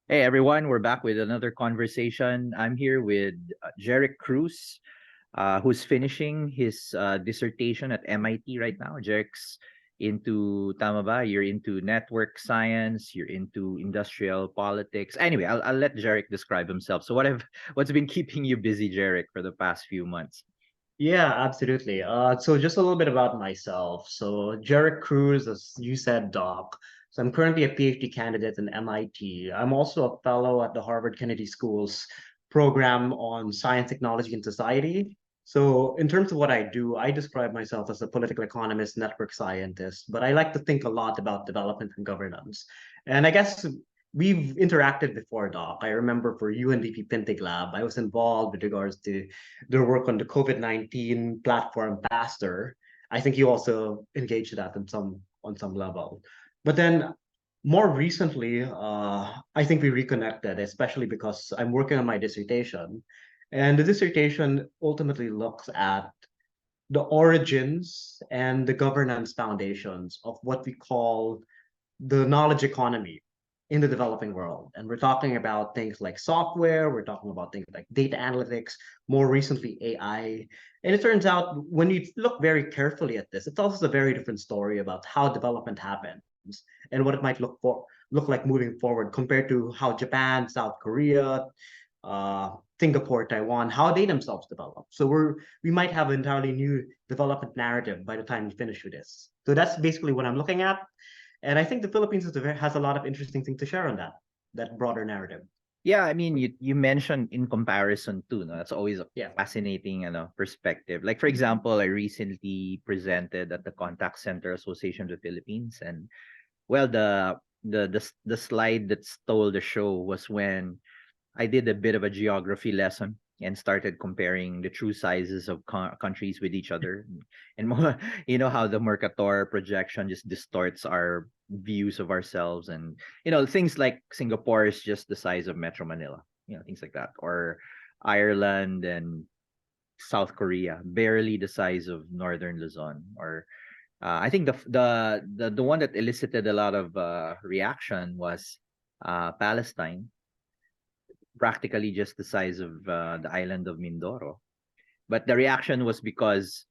Hey everyone, we're back with another conversation. I'm here with Jerik Cruz, who's finishing his dissertation at MIT right now. Jerik's into tama ba? You're into network science. You're into industrial politics. Anyway, I'll let Jerik describe himself. So what's been keeping you busy, Jerik, for the past few months? Yeah, absolutely. So just a little bit about myself. So Jerik Cruz, as you said, Doc. So I'm currently a PhD candidate in MIT. I'm also a fellow at the Harvard Kennedy School's program on science, technology, and society. So in terms of what I do, I describe myself as a political economist, network scientist, but I like to think a lot about development and governance. And I guess we've interacted before, Doc. I remember for UNDP Fintech Lab, I was involved with regards to their work on the COVID-19 platform faster. I think you also engaged that in some on some level. But then more recently, I think we reconnected, especially because I'm working on my dissertation. And the dissertation ultimately looks at the origins and the governance foundations of what we call the knowledge economy in the developing world. And we're talking about things like software, we're talking about things like data analytics, more recently AI. And it turns out when you look very carefully at this, it tells us a very different story about how development happens and what it might look like moving forward compared to how Japan, South Korea, Singapore, Taiwan, how they themselves develop. So we might have an entirely new development narrative by the time we finish with this. So that's basically what I'm looking at. And I think the Philippines has a lot of interesting things to share on that broader narrative. Yeah, I mean, you mentioned in comparison too. No, that's always a Yeah. fascinating, perspective. Like for example, I recently presented at the Contact Center Association of the Philippines, and well, the slide that stole the show was when I did a bit of a geography lesson and started comparing the true sizes of countries with each other, and more, how the Mercator projection just distorts our views of ourselves, and things like Singapore is just the size of Metro Manila, things like that, or Ireland and South Korea barely the size of Northern Luzon, or I think the one that elicited a lot of reaction was Palestine, practically just the size of the island of Mindoro. But the reaction was because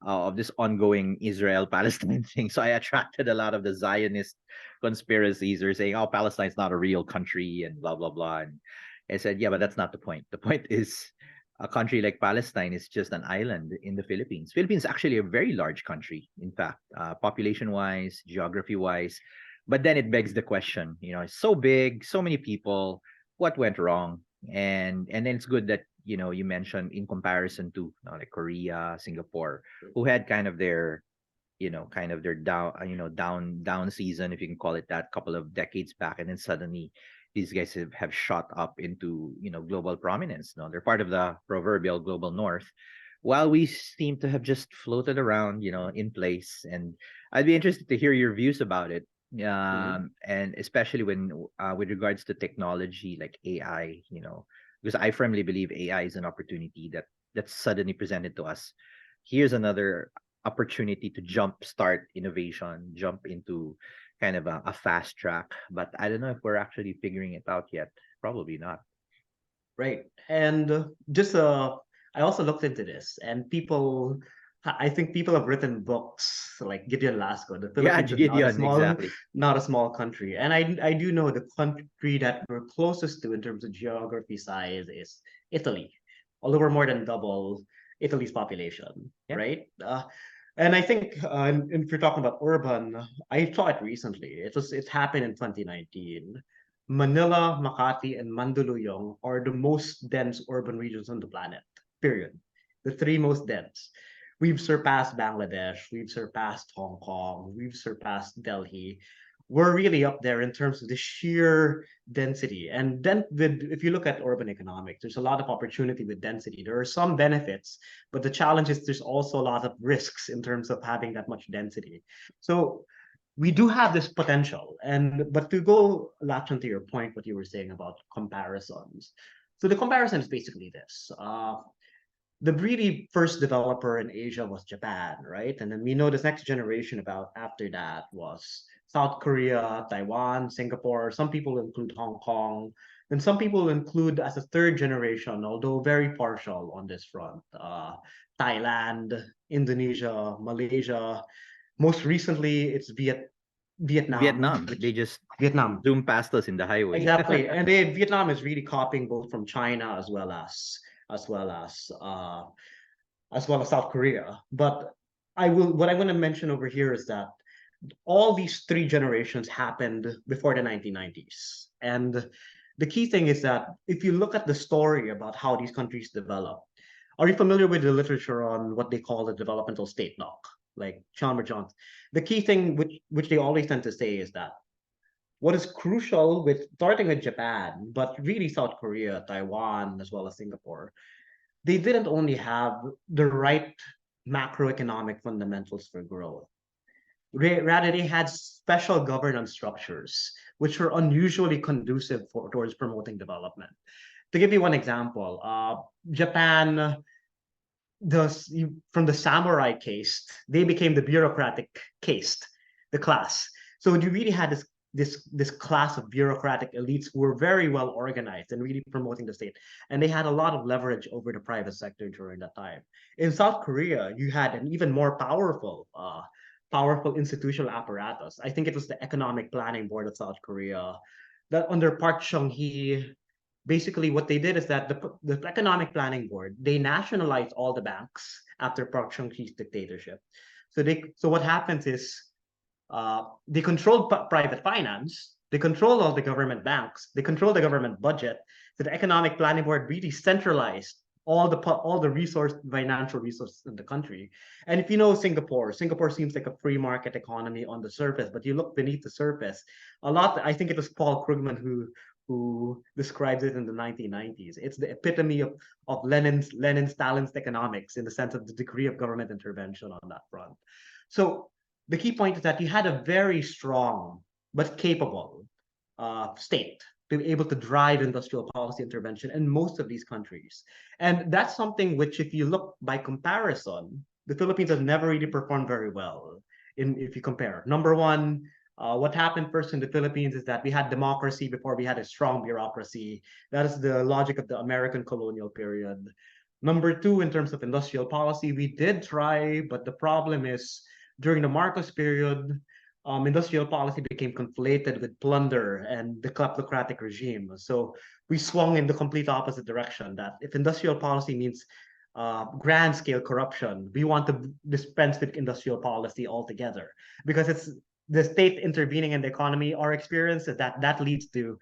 of this ongoing Israel Palestine thing. So I attracted a lot of the Zionist conspiracies. They're saying, "Oh, Palestine's not a real country," and blah blah blah. And I said, "Yeah, but that's not the point. The point is." A country like Palestine is just an island in the Philippines. Philippines is actually a very large country, in fact, population-wise, geography-wise. But then it begs the question, it's so big, so many people, what went wrong? And then it's good that you mentioned in comparison to like Korea, Singapore, who had kind of their down season, if you can call it that, couple of decades back, and then suddenly these guys have shot up into global prominence. No, they're part of the proverbial global north, while we seem to have just floated around, in place. And I'd be interested to hear your views about it, Mhm. and especially when with regards to technology like AI, because I firmly believe AI is an opportunity that's suddenly presented to us. Here's another opportunity to jump start innovation, jump into kind of a fast track. But I don't know if we're actually figuring it out yet. Probably not. Right. And just I also looked into this, and I think people have written books like Gideon Lasco. The Yeah, Philippines is Gideon, exactly. not a small country, and I do know the country that we're closest to in terms of geography size is Italy, although we're more than double Italy's population, Yeah. right? And I think if you're talking about urban, I saw it recently. It happened in 2019. Manila, Makati, and Mandaluyong are the most dense urban regions on the planet. Period. The three most dense. We've surpassed Bangladesh, we've surpassed Hong Kong, we've surpassed Delhi. We're really up there in terms of the sheer density. And then if you look at urban economics, there's a lot of opportunity with density. There are some benefits, but the challenge is there's also a lot of risks in terms of having that much density. So we do have this potential. And but to go latch onto your point, what you were saying about comparisons. So the comparison is basically this. The really first developer in Asia was Japan, right? And then we know this next generation about after that was South Korea, Taiwan, Singapore. Some people include Hong Kong. And some people include as a third generation, although very partial on this front, Thailand, Indonesia, Malaysia. Most recently, it's Vietnam, Vietnam, which they just Vietnam. zoom past us in the highway. Exactly. And Vietnam is really copying both from China as well as uh, as well as South Korea. But what I want to mention over here is that all these three generations happened before the 1990s. And the key thing is that if you look at the story about how these countries develop, are you familiar with the literature on what they call the developmental state knock? Like Chalmers Johnson. The key thing which they always tend to say is that what is crucial with starting with Japan, but really South Korea, Taiwan, as well as Singapore, they didn't only have the right macroeconomic fundamentals for growth. Rather, they had special governance structures, which were unusually conducive towards promoting development. To give you one example, Japan, from the samurai caste, they became the bureaucratic caste, the class. So you really had this class of bureaucratic elites who were very well organized and really promoting the state, and they had a lot of leverage over the private sector during that time. In South Korea, you had an even more powerful institutional apparatus. I think it was the Economic Planning Board of South Korea that under Park Chung-hee, basically what they did is that the Economic Planning Board, they nationalized all the banks after Park Chung-hee's dictatorship. So what happens is they controlled private finance, they controlled all the government banks, they controlled the government budget. So the Economic Planning Board really centralized all the financial resources in the country. And if you know Singapore seems like a free market economy on the surface, but you look beneath the surface, I think it was Paul Krugman who describes it in the 1990s. It's the epitome of Lenin-Stalin's economics in the sense of the degree of government intervention on that front. So the key point is that you had a very strong but capable state to be able to drive industrial policy intervention in most of these countries. And that's something which, if you look by comparison, the Philippines has never really performed very well if you compare. Number one, what happened first in the Philippines is that we had democracy before we had a strong bureaucracy. That is the logic of the American colonial period. Number two, in terms of industrial policy, we did try, but the problem is during the Marcos period, industrial policy became conflated with plunder and the kleptocratic regime. So we swung in the complete opposite direction. That if industrial policy means grand scale corruption, we want to dispense with industrial policy altogether because it's the state intervening in the economy. Our experience is that that leads to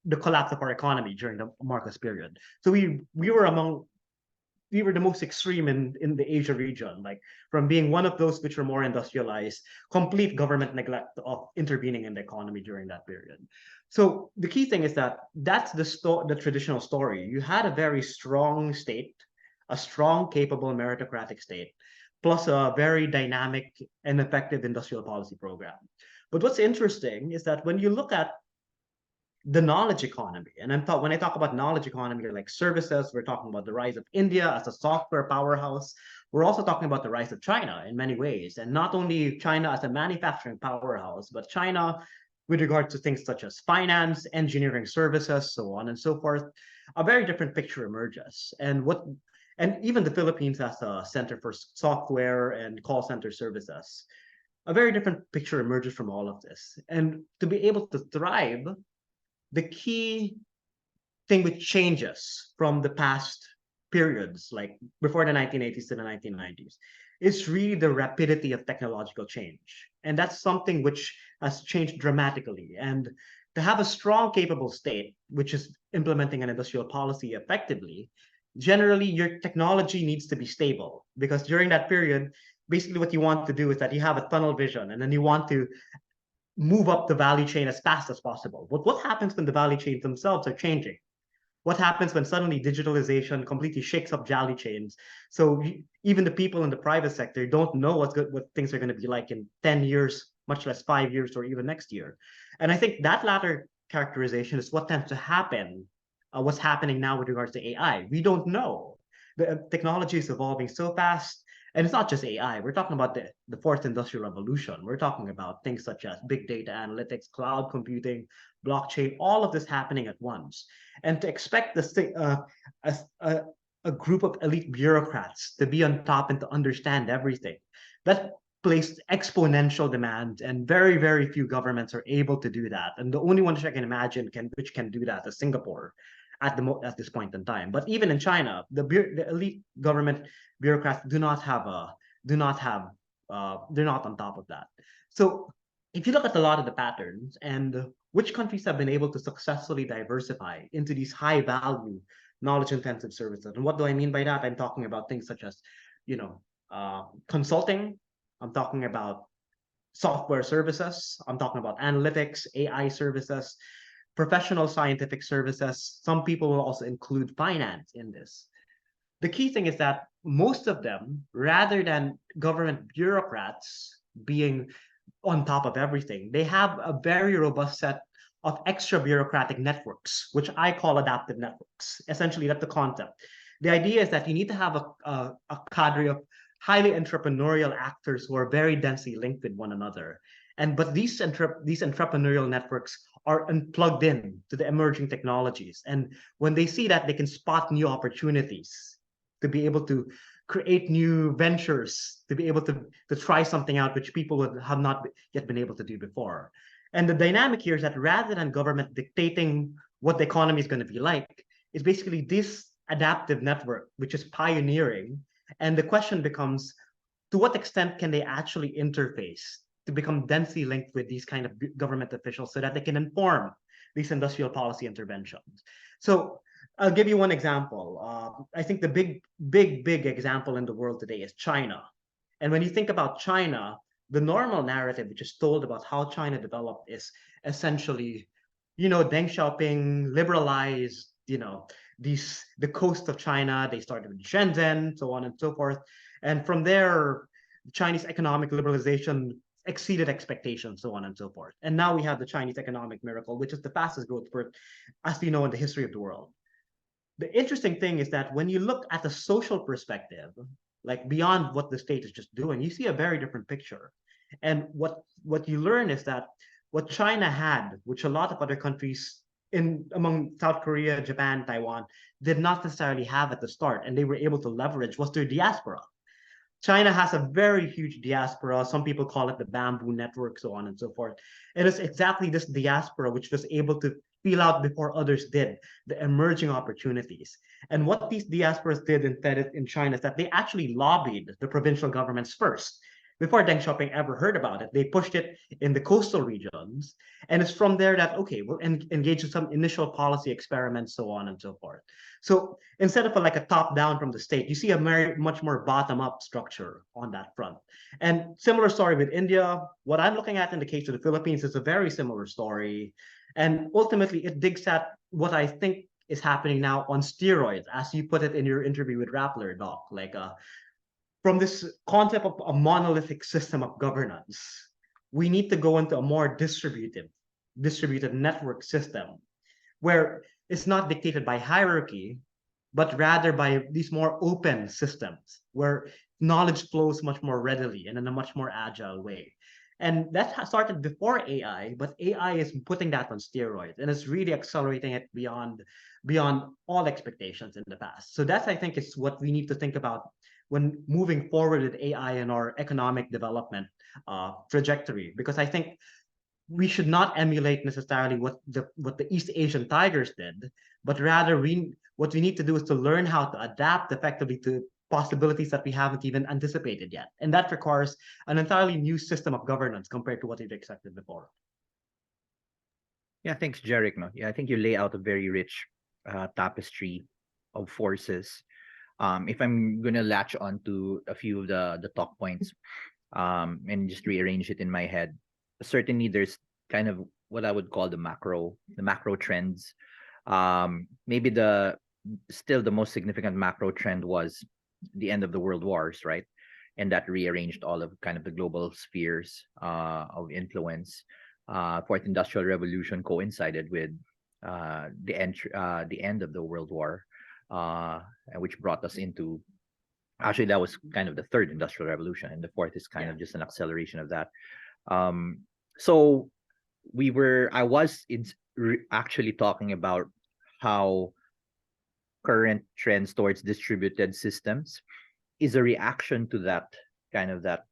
the collapse of our economy during the Marcos period. So we were the most extreme in the Asia region, like from being one of those which were more industrialized, complete government neglect of intervening in the economy during that period. So the key thing is that that's the traditional story. You had a very strong state, a strong, capable, meritocratic state, plus a very dynamic and effective industrial policy program. But what's interesting is that when you look at the knowledge economy. And when I talk about knowledge economy, like services, we're talking about the rise of India as a software powerhouse. We're also talking about the rise of China in many ways. And not only China as a manufacturing powerhouse, but China with regard to things such as finance, engineering services, so on and so forth. A very different picture emerges. And even the Philippines as a center for software and call center services. A very different picture emerges from all of this. And to be able to thrive, the key thing which changes from the past periods, like before the 1980s to the 1990s, is really the rapidity of technological change. And that's something which has changed dramatically. And to have a strong, capable state, which is implementing an industrial policy effectively, generally your technology needs to be stable because during that period, basically what you want to do is that you have a tunnel vision and then you want to move up the value chain as fast as possible. But what happens when the value chains themselves are changing? What happens when suddenly digitalization completely shakes up value chains? So even the people in the private sector don't know what things are going to be like in 10 years, much less 5 years or even next year. And I think that latter characterization is what tends to happen, what's happening now with regards to AI. We don't know. The technology is evolving so fast. And it's not just AI. We're talking about the fourth industrial revolution. We're talking about things such as big data analytics, cloud computing, blockchain, all of this happening at once. And to expect this thing, a, a, a group of elite bureaucrats to be on top and to understand everything, that placed exponential demand, and very, very few governments are able to do that. And the only one which I can imagine which can do that is Singapore at this point in time. But even in China, the elite government bureaucrats do not have they're not on top of that. So if you look at a lot of the patterns and which countries have been able to successfully diversify into these high value knowledge intensive services, and what do I mean by that? I'm talking about things such as, you know, consulting. I'm talking about software services. I'm talking about analytics, AI services, professional scientific services. Some people will also include finance in this. The key thing is that most of them, rather than government bureaucrats being on top of everything, they have a very robust set of extra bureaucratic networks, which I call adaptive networks. Essentially, that's the concept. The idea is that you need to have a cadre of highly entrepreneurial actors who are very densely linked with one another. And but these entrepreneurial networks are plugged in to the emerging technologies. And when they see that, they can spot new opportunities to be able to create new ventures, to be able to try something out which people would have not yet been able to do before. And the dynamic here is that rather than government dictating what the economy is going to be like, it's basically this adaptive network which is pioneering. And the question becomes, to what extent can they actually interface to become densely linked with these kind of government officials so that they can inform these industrial policy interventions? So I'll give you one example. I think the big example in the world today is China. And when you think about China, the normal narrative which is told about how China developed is essentially, Deng Xiaoping liberalized, the coast of China. They started with Shenzhen, so on and so forth. And from there, Chinese economic liberalization exceeded expectations, so on and so forth. And now we have the Chinese economic miracle, which is the fastest growth spurt, as we know, in the history of the world. The interesting thing is that when you look at the social perspective, like beyond what the state is just doing, you see a very different picture. And what you learn is that what China had, which a lot of other countries in among South Korea, Japan, Taiwan, did not necessarily have at the start, and they were able to leverage, was their diaspora. China has a very huge diaspora. Some people call it the bamboo network, so on and so forth. It is exactly this diaspora which was able to feel out before others did the emerging opportunities. And what these diasporas did in China is that they actually lobbied the provincial governments first. Before Deng Xiaoping ever heard about it, they pushed it in the coastal regions. And it's from there that, okay, we'll engage in some initial policy experiments, so on and so forth. So instead of like a top down from the state, you see a very much more bottom up structure on that front. And similar story with India. What I'm looking at in the case of the Philippines is a very similar story. And ultimately, it digs at what I think is happening now on steroids, as you put it in your interview with Rappler, Doc. Like from this concept of a monolithic system of governance, we need to go into a more distributed network system where it's not dictated by hierarchy, but rather by these more open systems where knowledge flows much more readily and in a much more agile way. And that started before AI, but AI is putting that on steroids and it's really accelerating it beyond all expectations in the past. So that's, I think, is what we need to think about when moving forward with AI and our economic development trajectory, because I think we should not emulate necessarily what the East Asian tigers did, but rather what we need to do is to learn how to adapt effectively to possibilities that we haven't even anticipated yet. And that requires an entirely new system of governance compared to what we've accepted before. Yeah, thanks, Jerik. No, yeah, I think you lay out a very rich tapestry of forces. If I'm gonna latch on to a few of the talk points, and just rearrange it in my head, certainly there's kind of what I would call the macro trends. Maybe still the most significant macro trend was the end of the world wars, right? And that rearranged all of kind of the global spheres of influence. Fourth industrial revolution coincided with the end of the world war, which brought us into Actually, that was kind of the third industrial revolution, and the fourth is kind Yeah. of just an acceleration of that. So I was actually talking about how current trends towards distributed systems is a reaction to that kind of that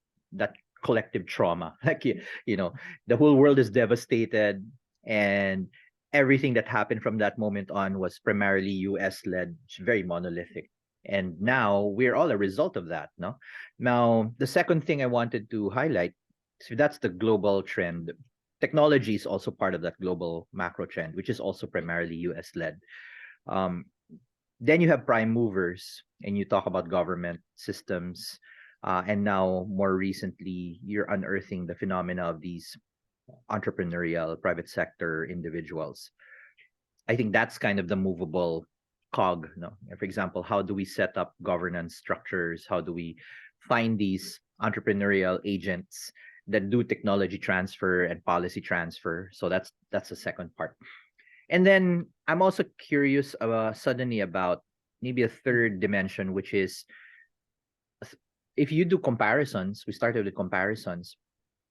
collective trauma. Like the whole world is devastated, and everything that happened from that moment on was primarily US led, very monolithic. And now we're all a result of that. No, now the second thing I wanted to highlight, so that's the global trend. Technology is also part of that global macro trend, which is also primarily US led. Um, then you have prime movers, and you talk about government systems, and now more recently you're unearthing the phenomena of these entrepreneurial private sector individuals. I think that's kind of the movable cog. No, for example, how do we set up governance structures? How do we find these entrepreneurial agents that do technology transfer and policy transfer? So that's the second part. And then I'm also curious suddenly about maybe a third dimension, which is if you do comparisons, we started with comparisons.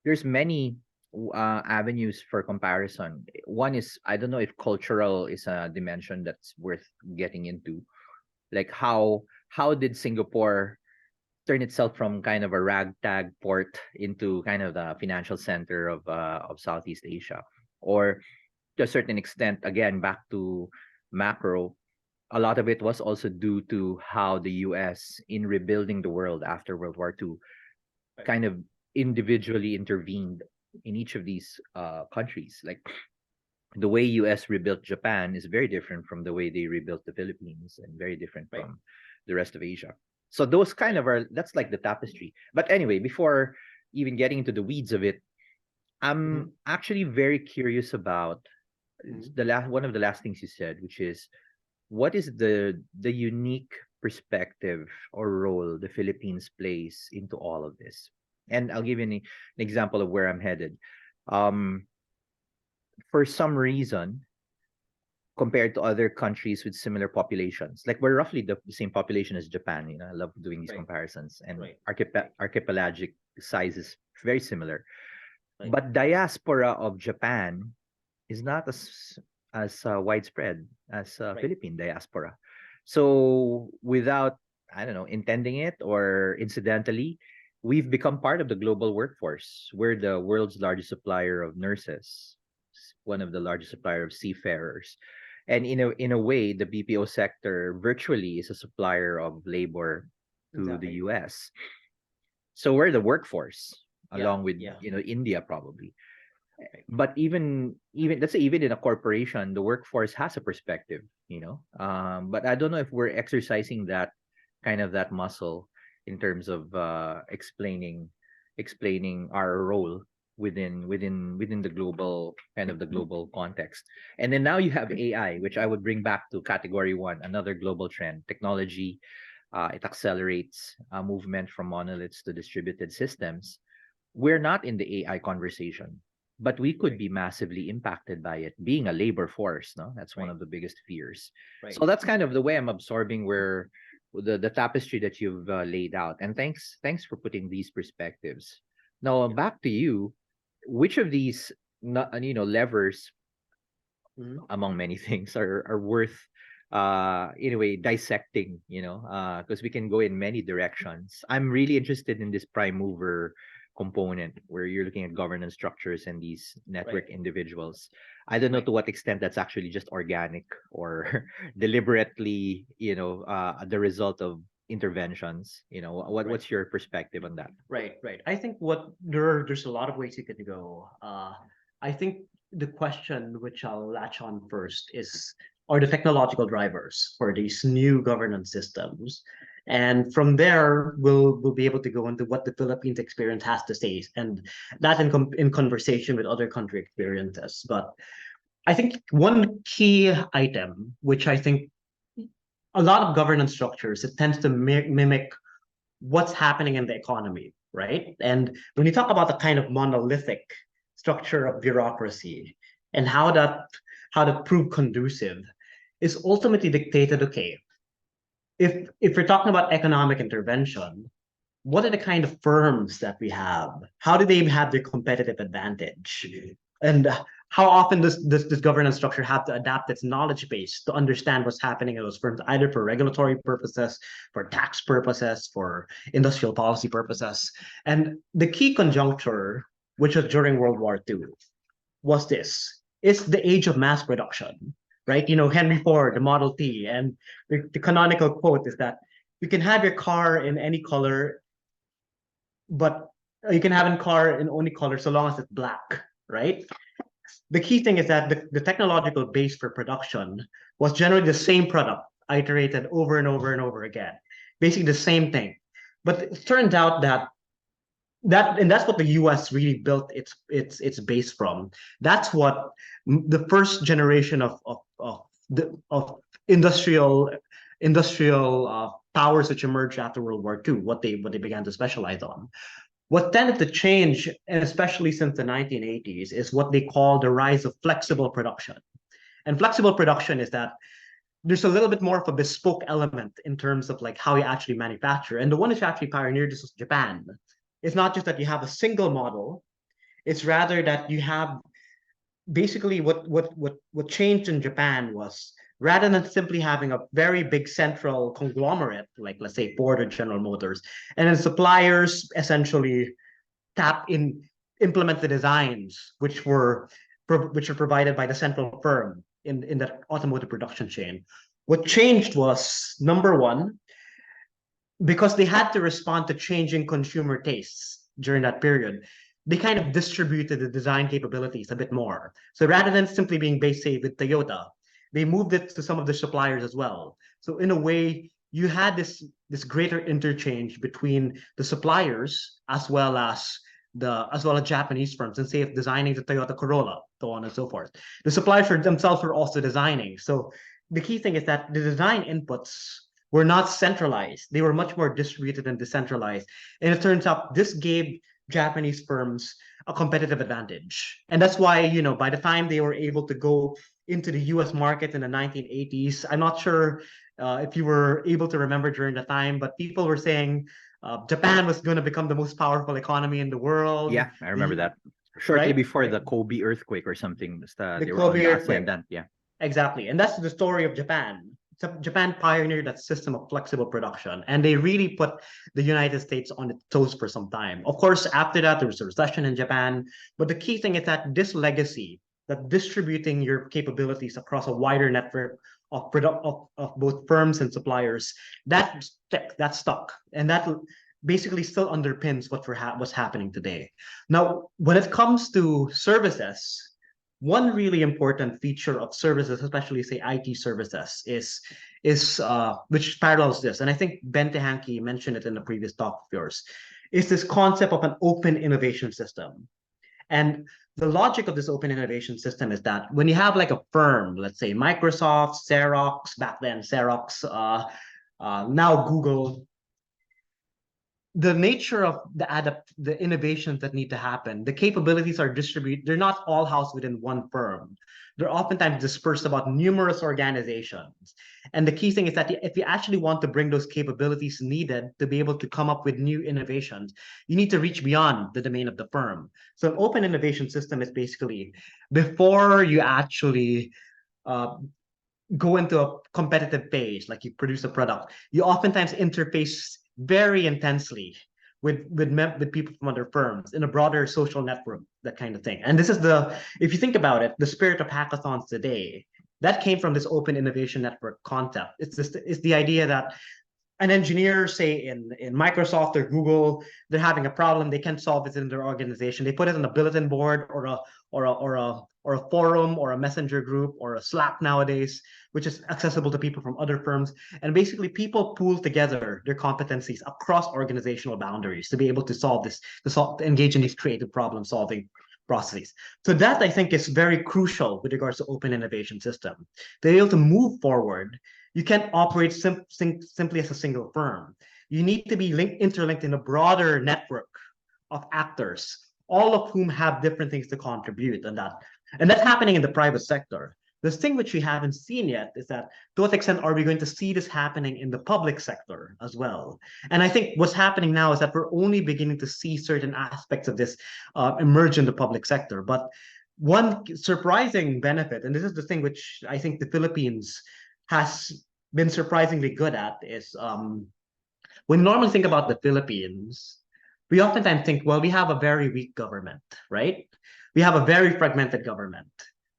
There's many avenues for comparison. One is, I don't know if cultural is a dimension that's worth getting into. Like how did Singapore turn itself from kind of a ragtag port into kind of the financial center of Southeast Asia, or to a certain extent, again, back to macro, a lot of it was also due to how the US, in rebuilding the world after World War II, kind of individually intervened in each of these countries. Like the way US rebuilt Japan is very different from the way they rebuilt the Philippines, and very different from the rest of Asia. So those kind of that's like the tapestry. But anyway, before even getting into the weeds of it, I'm actually very curious about the last one of the last things you said, which is what is the unique perspective or role the Philippines plays into all of this. And I'll give you an example of where I'm headed. Um, for some reason, compared to other countries with similar populations, like we're roughly the same population as Japan. I love doing these comparisons, and archipelagic size is very similar. But diaspora of Japan is not as widespread as Philippine diaspora. So without, I don't know, intending it or incidentally, we've become part of the global workforce. We're the world's largest supplier of nurses, one of the largest supplier of seafarers. And in a way, the BPO sector virtually is a supplier of labor to the US. So we're the workforce along with India probably. But even let's say even in a corporation, the workforce has a perspective. But I don't know if we're exercising that muscle in terms of explaining our role within the global context. And then now you have AI, which I would bring back to category one, another global trend. Technology, it accelerates movement from monoliths to distributed systems. We're not in the AI conversation, but we could be massively impacted by it being a labor force. No, that's one of the biggest fears. So that's kind of the way I'm absorbing where the tapestry that you've laid out. And thanks for putting these perspectives. Now back to you. Which of these levers among many things are worth in a way dissecting, because we can go in many directions. I'm really interested in this prime mover component where you're looking at governance structures and these network individuals. I don't know to what extent that's actually just organic or deliberately, the result of interventions. What's your perspective on that? Right. I think there's a lot of ways you could go. I think the question which I'll latch on first are the technological drivers for these new governance systems. And from there, we'll be able to go into what the Philippines experience has to say, and that in conversation with other country experiences. But I think one key item, which I think a lot of governance structures, it tends to mimic what's happening in the economy, right? And when you talk about the kind of monolithic structure of bureaucracy and how to prove conducive is ultimately dictated, okay, if we're talking about economic intervention, what are the kind of firms that we have? How do they have their competitive advantage? And how often does this governance structure have to adapt its knowledge base to understand what's happening in those firms, either for regulatory purposes, for tax purposes, for industrial policy purposes? And the key conjuncture, which was during World War II, was this. It's the age of mass production, right? You know, Henry Ford, the Model T, and the canonical quote is that you can have your car in any color, but you can have a car in only color so long as it's black, right? The key thing is that the technological base for production was generally the same product iterated over and over and over again, basically the same thing. But it turns out that and that's what the US really built its base from. That's what the first generation of industrial powers which emerged after World War II, what they began to specialize on. What tended to change, and especially since the 1980s, is what they call the rise of flexible production. And flexible production is that there's a little bit more of a bespoke element in terms of like how you actually manufacture. And the one who actually pioneered this was Japan. It's not just that you have a single model, it's rather that you have basically what changed in Japan was rather than simply having a very big central conglomerate, like let's say Ford or General Motors, and then suppliers essentially implement the designs which are provided by the central firm in that automotive production chain. What changed was number one, because they had to respond to changing consumer tastes during that period, they kind of distributed the design capabilities a bit more. So rather than simply being based, say, with Toyota, they moved it to some of the suppliers as well. So in a way, you had this greater interchange between the suppliers as well as Japanese firms, and say if designing the Toyota Corolla, so on and so forth. The suppliers themselves were also designing. So the key thing is that the design inputs were not centralized. They were much more distributed and decentralized. And it turns out this gave Japanese firms a competitive advantage. And that's why, you know, by the time they were able to go into the US market in the 1980s, I'm not sure if you were able to remember during the time, but people were saying Japan was going to become the most powerful economy in the world. Yeah, I remember that. Shortly Right? before the Kobe earthquake or something, The they were on Kobe the earthquake. ascendant. Yeah. Exactly. And that's the story of Japan. So Japan pioneered that system of flexible production, and they really put the United States on its toes for some time. Of course, after that, there was a recession in Japan. But the key thing is that this legacy, that distributing your capabilities across a wider network of both firms and suppliers, that stuck. And that basically still underpins what's happening today. Now, when it comes to services, one really important feature of services, especially say IT services, is which parallels this, and I think Ben Tehanke mentioned it in the previous talk of yours, is this concept of an open innovation system. And the logic of this open innovation system is that when you have like a firm, let's say Microsoft, Xerox, back then Xerox, now Google, the nature of the innovations that need to happen, the capabilities are distributed. They're not all housed within one firm. They're oftentimes dispersed about numerous organizations. And the key thing is that if you actually want to bring those capabilities needed to be able to come up with new innovations, you need to reach beyond the domain of the firm. So an open innovation system is basically before you actually uh, go into a competitive phase, like you produce a product, you oftentimes interface very intensely with people from other firms in a broader social network, that kind of thing. And this is if you think about it, the spirit of hackathons today, that came from this open innovation network concept. It's the idea that an engineer, say in Microsoft or Google, they're having a problem, they can't solve it in their organization. They put it on a bulletin board or a forum or a messenger group or a Slack nowadays, which is accessible to people from other firms. And basically, people pool together their competencies across organizational boundaries to be able to to engage in these creative problem solving processes. So that I think is very crucial with regards to open innovation system. To be able to move forward, you can't operate simply as a single firm. You need to be interlinked in a broader network of actors, all of whom have different things to contribute, and that's happening in the private sector. The thing which we haven't seen yet is that to what extent are we going to see this happening in the public sector as well? And I think what's happening now is that we're only beginning to see certain aspects of this emerge in the public sector. But one surprising benefit, and this is the thing which I think the Philippines has been surprisingly good at, is when we normally think about the Philippines, we oftentimes think, well, we have a very weak government, right? We have a very fragmented government.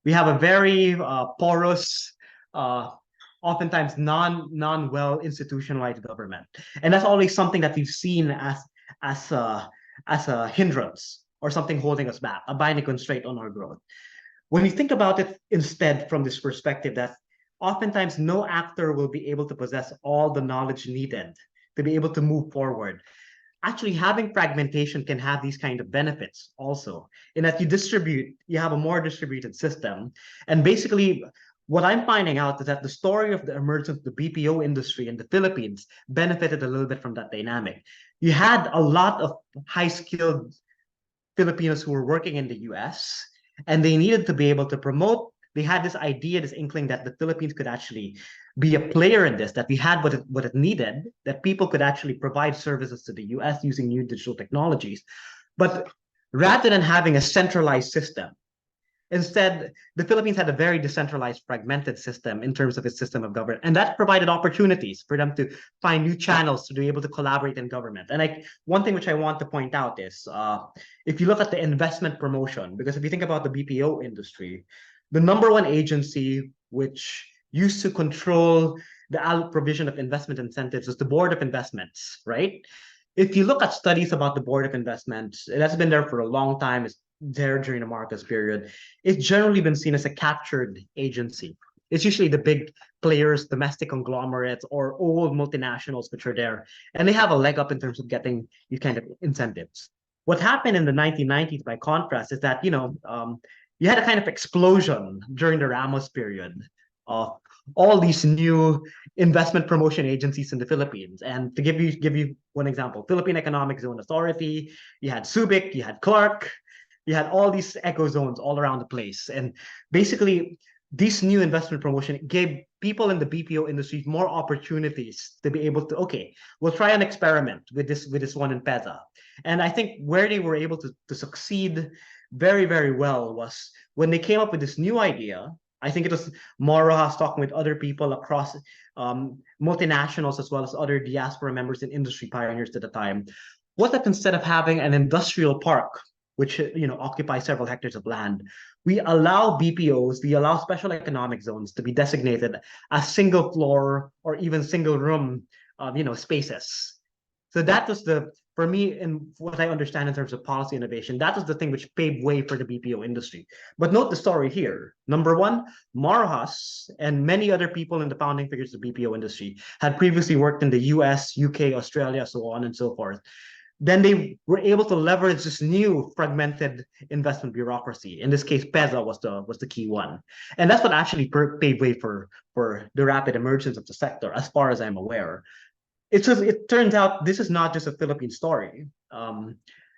We have a very porous, uh, oftentimes non well institutionalized government, and that's always something that we've seen as a as a hindrance or something holding us back, a binding constraint on our growth. When you think about it instead from this perspective, that oftentimes no actor will be able to possess all the knowledge needed to be able to move forward. Actually, having fragmentation can have these kind of benefits also, in that you have a more distributed system. And basically, what I'm finding out is that the story of the emergence of the BPO industry in the Philippines benefited a little bit from that dynamic. You had a lot of high skilled Filipinos who were working in the US, and they needed to be able to promote. They had this idea, this inkling that the Philippines could actually be a player in this, that we had what it needed, that people could actually provide services to the US using new digital technologies. But rather than having a centralized system, instead, the Philippines had a very decentralized, fragmented system in terms of its system of government, and that provided opportunities for them to find new channels to be able to collaborate in government. And one thing which I want to point out is, if you look at the investment promotion, because if you think about the BPO industry, the number one agency which used to control the provision of investment incentives is the Board of Investments, right? If you look at studies about the Board of Investments, it has been there for a long time. It's there during the Marcos period. It's generally been seen as a captured agency. It's usually the big players, domestic conglomerates, or old multinationals which are there, and they have a leg up in terms of getting these kind of incentives. What happened in the 1990s, by contrast, is that you had a kind of explosion during the Ramos period of all these new investment promotion agencies in the Philippines. And to give you one example, Philippine Economic Zone Authority, you had Subic, you had Clark, you had all these echo zones all around the place. And basically, this new investment promotion gave people in the BPO industry more opportunities to be able to, okay, we'll try an experiment with this one in PEZA. And I think where they were able to succeed very, very well was when they came up with this new idea. I think it was Morojas talking with other people across multinationals as well as other diaspora members and industry pioneers at the time. What if instead of having an industrial park, which occupies several hectares of land, we allow BPOs, we allow special economic zones to be designated as single floor or even single room, spaces. So that was for me, and what I understand in terms of policy innovation, that was the thing which paved way for the BPO industry. But note the story here. Number one, Marjas and many other people in the founding figures of the BPO industry had previously worked in the US, UK, Australia, so on and so forth. Then they were able to leverage this new fragmented investment bureaucracy. In this case, PEZA was the key one, and that's what actually paved way for the rapid emergence of the sector, as far as I'm aware. It turns out this is not just a Philippine story.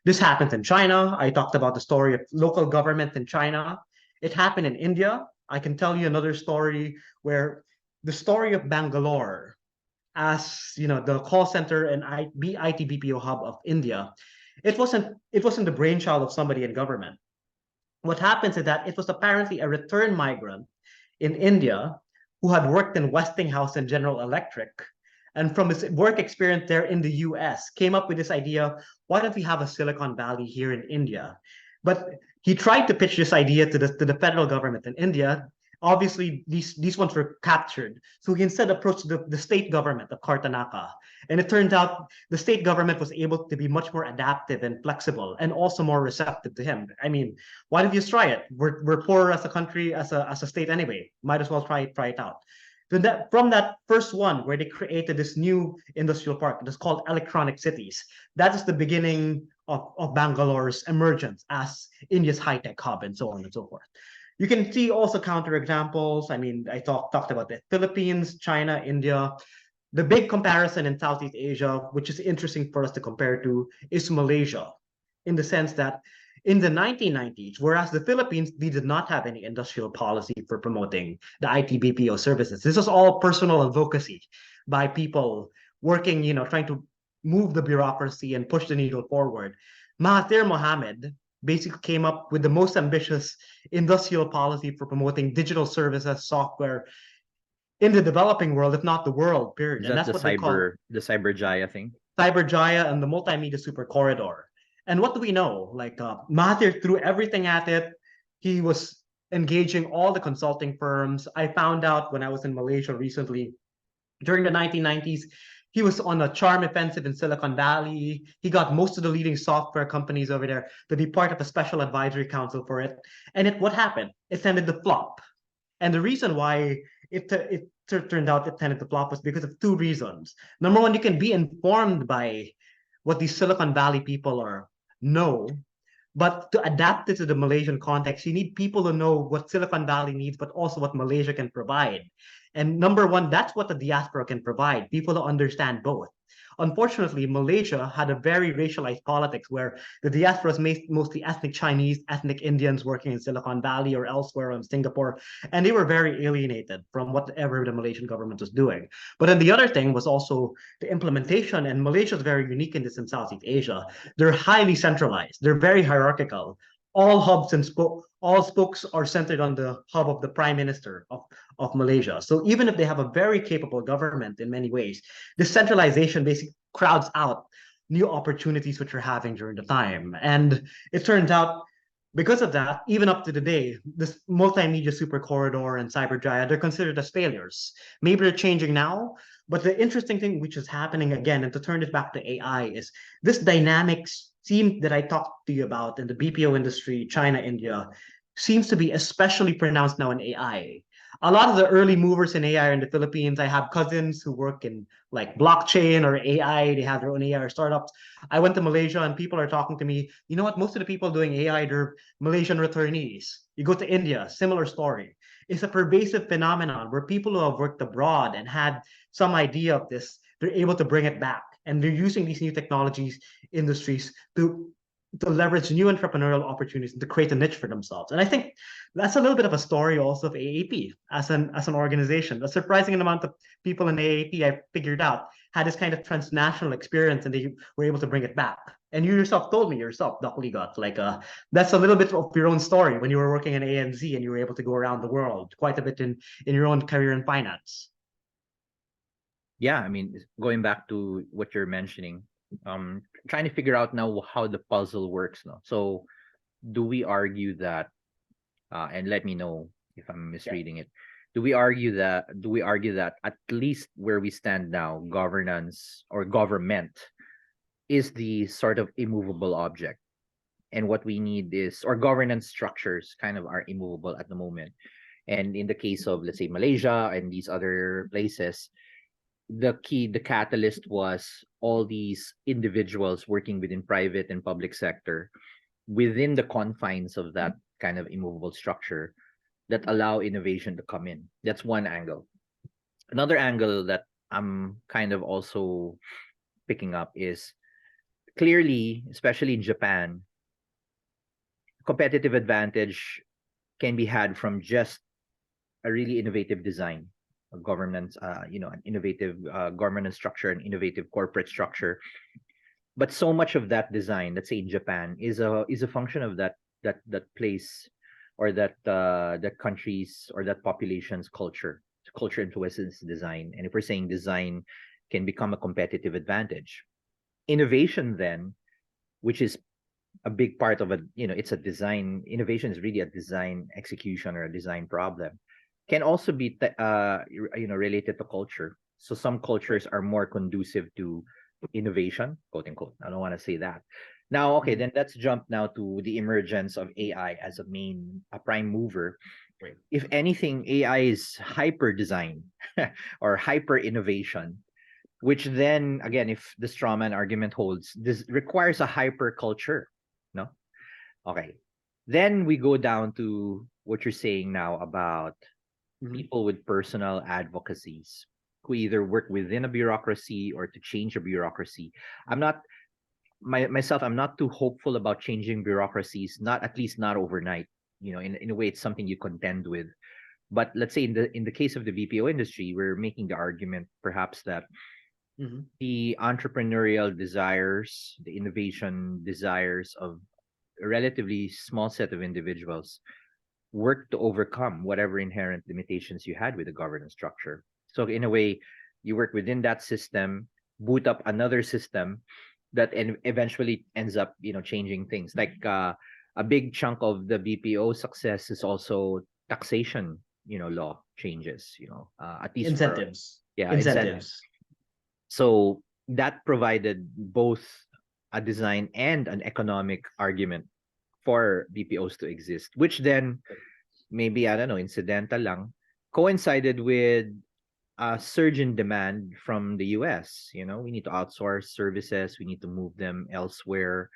This happens in China. I talked about the story of local government in China. It happened in India. I can tell you another story where the story of Bangalore as the call center and IT BPO hub of India. It wasn't the brainchild of somebody in government. What happens is that it was apparently a return migrant in India who had worked in Westinghouse and General Electric, and from his work experience there in the US, came up with this idea, why don't we have a Silicon Valley here in India? But he tried to pitch this idea to the federal government in India. Obviously, these ones were captured. So he instead approached the state government of Kartanaka. And it turned out the state government was able to be much more adaptive and flexible and also more receptive to him. I mean, why don't you just try it? We're poor as a country, as a state anyway. Might as well try it out. From that first one where they created this new industrial park, it's called Electronic Cities. That is the beginning of Bangalore's emergence as India's high-tech hub and so on and so forth. You can see also counterexamples. I mean, I talked about the Philippines, China, India. The big comparison in Southeast Asia, which is interesting for us to compare to, is Malaysia, in the sense that in the 1990s, whereas the Philippines, we did not have any industrial policy for promoting the IT BPO services. This was all personal advocacy by people working, trying to move the bureaucracy and push the needle forward. Mahathir Mohamad basically came up with the most ambitious industrial policy for promoting digital services, software in the developing world, if not the world, period. Is And that that's what they call the cyber Jaya thing? Cyberjaya and the multimedia super corridor. And what do we know? Like Mahathir threw everything at it. He was engaging all the consulting firms. I found out when I was in Malaysia recently, during the 1990s, he was on a charm offensive in Silicon Valley. He got most of the leading software companies over there to be part of a special advisory council for it. And what happened? It tended to flop. And the reason why it turned out it tended to flop was because of two reasons. Number one, you can be informed by what these Silicon Valley people are know, but to adapt it to the Malaysian context, you need people to know what Silicon Valley needs, but also what Malaysia can provide. And number one, that's what the diaspora can provide, people to understand both. Unfortunately, Malaysia had a very racialized politics where the diaspora is mostly ethnic Chinese, ethnic Indians working in Silicon Valley or elsewhere in Singapore, and they were very alienated from whatever the Malaysian government was doing. But then the other thing was also the implementation, and Malaysia is very unique in this in Southeast Asia. They're highly centralized. They're very hierarchical. All hubs and all spokes are centered on the hub of the prime minister of Malaysia. So even if they have a very capable government in many ways, this centralization basically crowds out new opportunities which we're having during the time. And it turns out because of that, even up to today, this multimedia super corridor and cyberjaya, they're considered as failures. Maybe they're changing now, but the interesting thing which is happening again, and to turn it back to AI, is this dynamics theme that I talked to you about in the BPO industry, China, India, seems to be especially pronounced now in AI. A lot of the early movers in AI are in the Philippines. I have cousins who work in like blockchain or AI. They have their own AI startups. I went to Malaysia and people are talking to me. You know what? Most of the people doing AI, they're Malaysian returnees. You go to India, similar story. It's a pervasive phenomenon where people who have worked abroad and had some idea of this, they're able to bring it back. And they're using these new technologies, industries to leverage new entrepreneurial opportunities and to create a niche for themselves. And I think that's a little bit of a story also of AAP as an organization. A surprising amount of people in AAP I figured out had this kind of transnational experience and they were able to bring it back. And you yourself told me yourself, Doc Ligot, like that's a little bit of your own story when you were working in ANZ and you were able to go around the world quite a bit in your own career in finance. Yeah, I mean, going back to what you're mentioning, trying to figure out now how the puzzle works now. So, do we argue that, and let me know if I'm Yeah. misreading it. Do we argue that at least where we stand now, governance or government is the sort of immovable object, and what we need is, or governance structures kind of are immovable at the moment. And in the case of, let's say, Malaysia and these other places, the catalyst was all these individuals working within private and public sector within the confines of that kind of immovable structure that allow innovation to come in. That's one angle. Another angle that I'm kind of also picking up is clearly, especially in Japan, competitive advantage can be had from just a really innovative design of governance, an innovative governance structure, an innovative corporate structure. But so much of that design, let's say in Japan, is a function of that place or that country's or that population's culture. Culture influences design, and if we're saying design can become a competitive advantage, innovation then, which is a big part of it's a design. Innovation is really a design execution or a design problem. Can also be related to culture. So some cultures are more conducive to innovation, quote unquote. I don't want to say that. Now, okay, then let's jump now to the emergence of AI as a prime mover. Great. If anything, AI is hyper design or hyper innovation, which then again, if the strawman argument holds, this requires a hyper culture. No? Okay. Then we go down to what you're saying now about people with personal advocacies who either work within a bureaucracy or to change a bureaucracy. I'm not myself, I'm not too hopeful about changing bureaucracies, not at least not overnight. In a way, it's something you contend with. But let's say in the case of the BPO industry, we're making the argument perhaps that Mhm. the entrepreneurial desires, the innovation desires of a relatively small set of individuals work to overcome whatever inherent limitations you had with the governance structure. So in a way, you work within that system, boot up another system that eventually ends up, changing things. Like a big chunk of the BPO success is also taxation, law changes, at least for, Incentives. yeah, incentives. Incentives. So that provided both a design and an economic argument for BPOs to exist, which then maybe, I don't know, incidental lang, coincided with a surge in demand from the US. We need to outsource services, we need to move them elsewhere,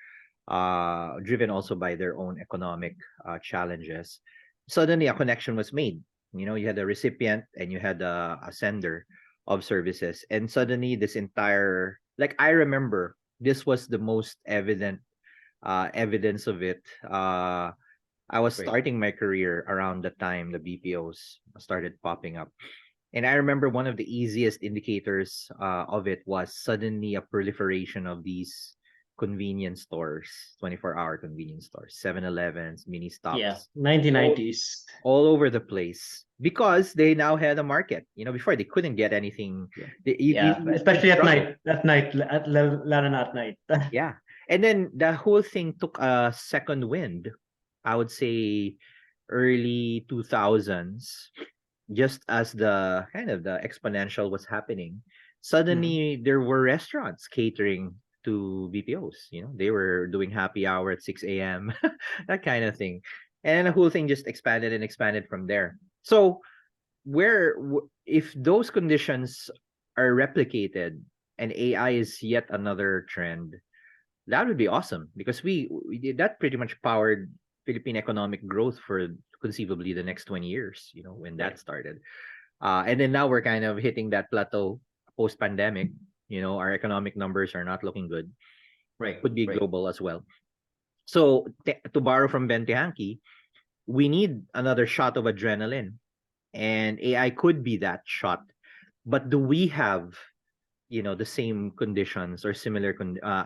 driven also by their own economic challenges. Suddenly, a connection was made. You had a recipient and you had a sender of services. And suddenly, this entire, like, I remember this was the most evident evidence of it. I was Right. starting my career around the time the BPOs started popping up. And I remember one of the easiest indicators of it was suddenly a proliferation of these convenience stores, 24-hour convenience stores, 7-Elevens, mini Yeah. stops, all, 1990s. all over the place because they now had a market. Before they couldn't get anything. Yeah. Yeah. You'd Especially at struggle. night. Lalo na at night. Yeah. And then the whole thing took a second wind. I would say early 2000s, just as the kind of the exponential was happening. Mhm. Suddenly there were restaurants catering to BPOs. They were doing happy hour at 6 a.m., that kind of thing. And the whole thing just expanded and expanded from there. So if those conditions are replicated and AI is yet another trend, that would be awesome because we did that pretty much powered Philippine economic growth for conceivably the next 20 years, when Right. that started. And then now we're kind of hitting that plateau post pandemic. Our economic numbers are not looking good. Right. Could be Right. global as well. So to borrow from Ben Tehanki, we need another shot of adrenaline. And AI could be that shot. But do we have the same conditions or similar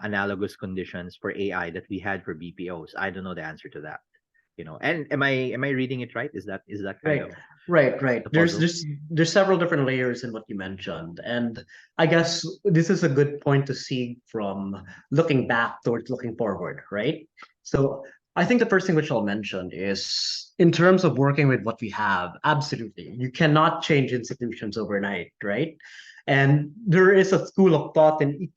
analogous conditions for AI that we had for BPOs? I don't know the answer to that. And am I reading it right? Is that kind Right, of right. the There's puzzle? there's several different layers in what you mentioned, and I guess this is a good point to see from looking back towards looking forward, right? So I think the first thing which I'll mention is in terms of working with what we have, absolutely, you cannot change institutions overnight, right? And there is a school of thought in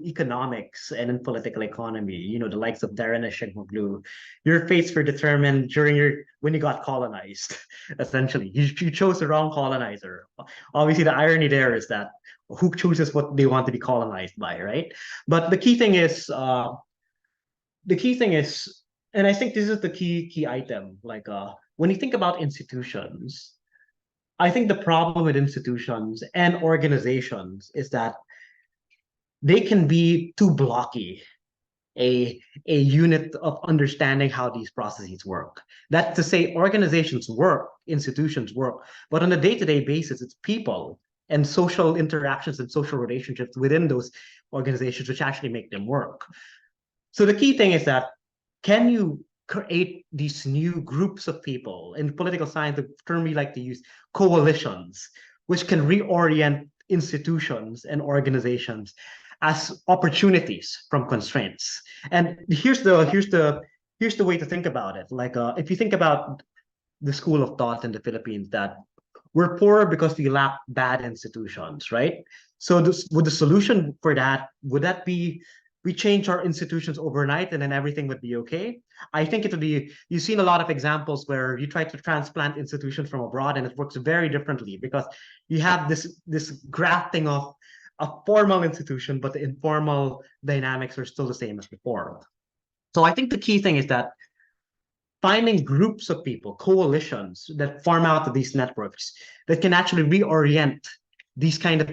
economics and in political economy, the likes of Darren Eshengoglu, your fates were determined during your when you got colonized. Essentially, you chose the wrong colonizer. Obviously, the irony there is that who chooses what they want to be colonized by, right? But the key thing is, and I think this is the key item. Like when you think about institutions, I think the problem with institutions and organizations is that they can be too blocky a unit of understanding how these processes work. That's to say, organizations work, institutions work, but on a day-to-day basis, it's people and social interactions and social relationships within those organizations which actually make them work. So the key thing is that can you create these new groups of people in political science, the term we like to use, coalitions, which can reorient institutions and organizations as opportunities from constraints. And here's the way to think about it. Like if you think about the school of thought in the Philippines that we're poor because we lack bad institutions, right? So would the solution for that, would that be we change our institutions overnight and then everything would be okay? I think it would be, you've seen a lot of examples where you try to transplant institutions from abroad and it works very differently because you have this grafting of a formal institution, but the informal dynamics are still the same as before. So I think the key thing is that finding groups of people, coalitions that form out of these networks that can actually reorient these kind of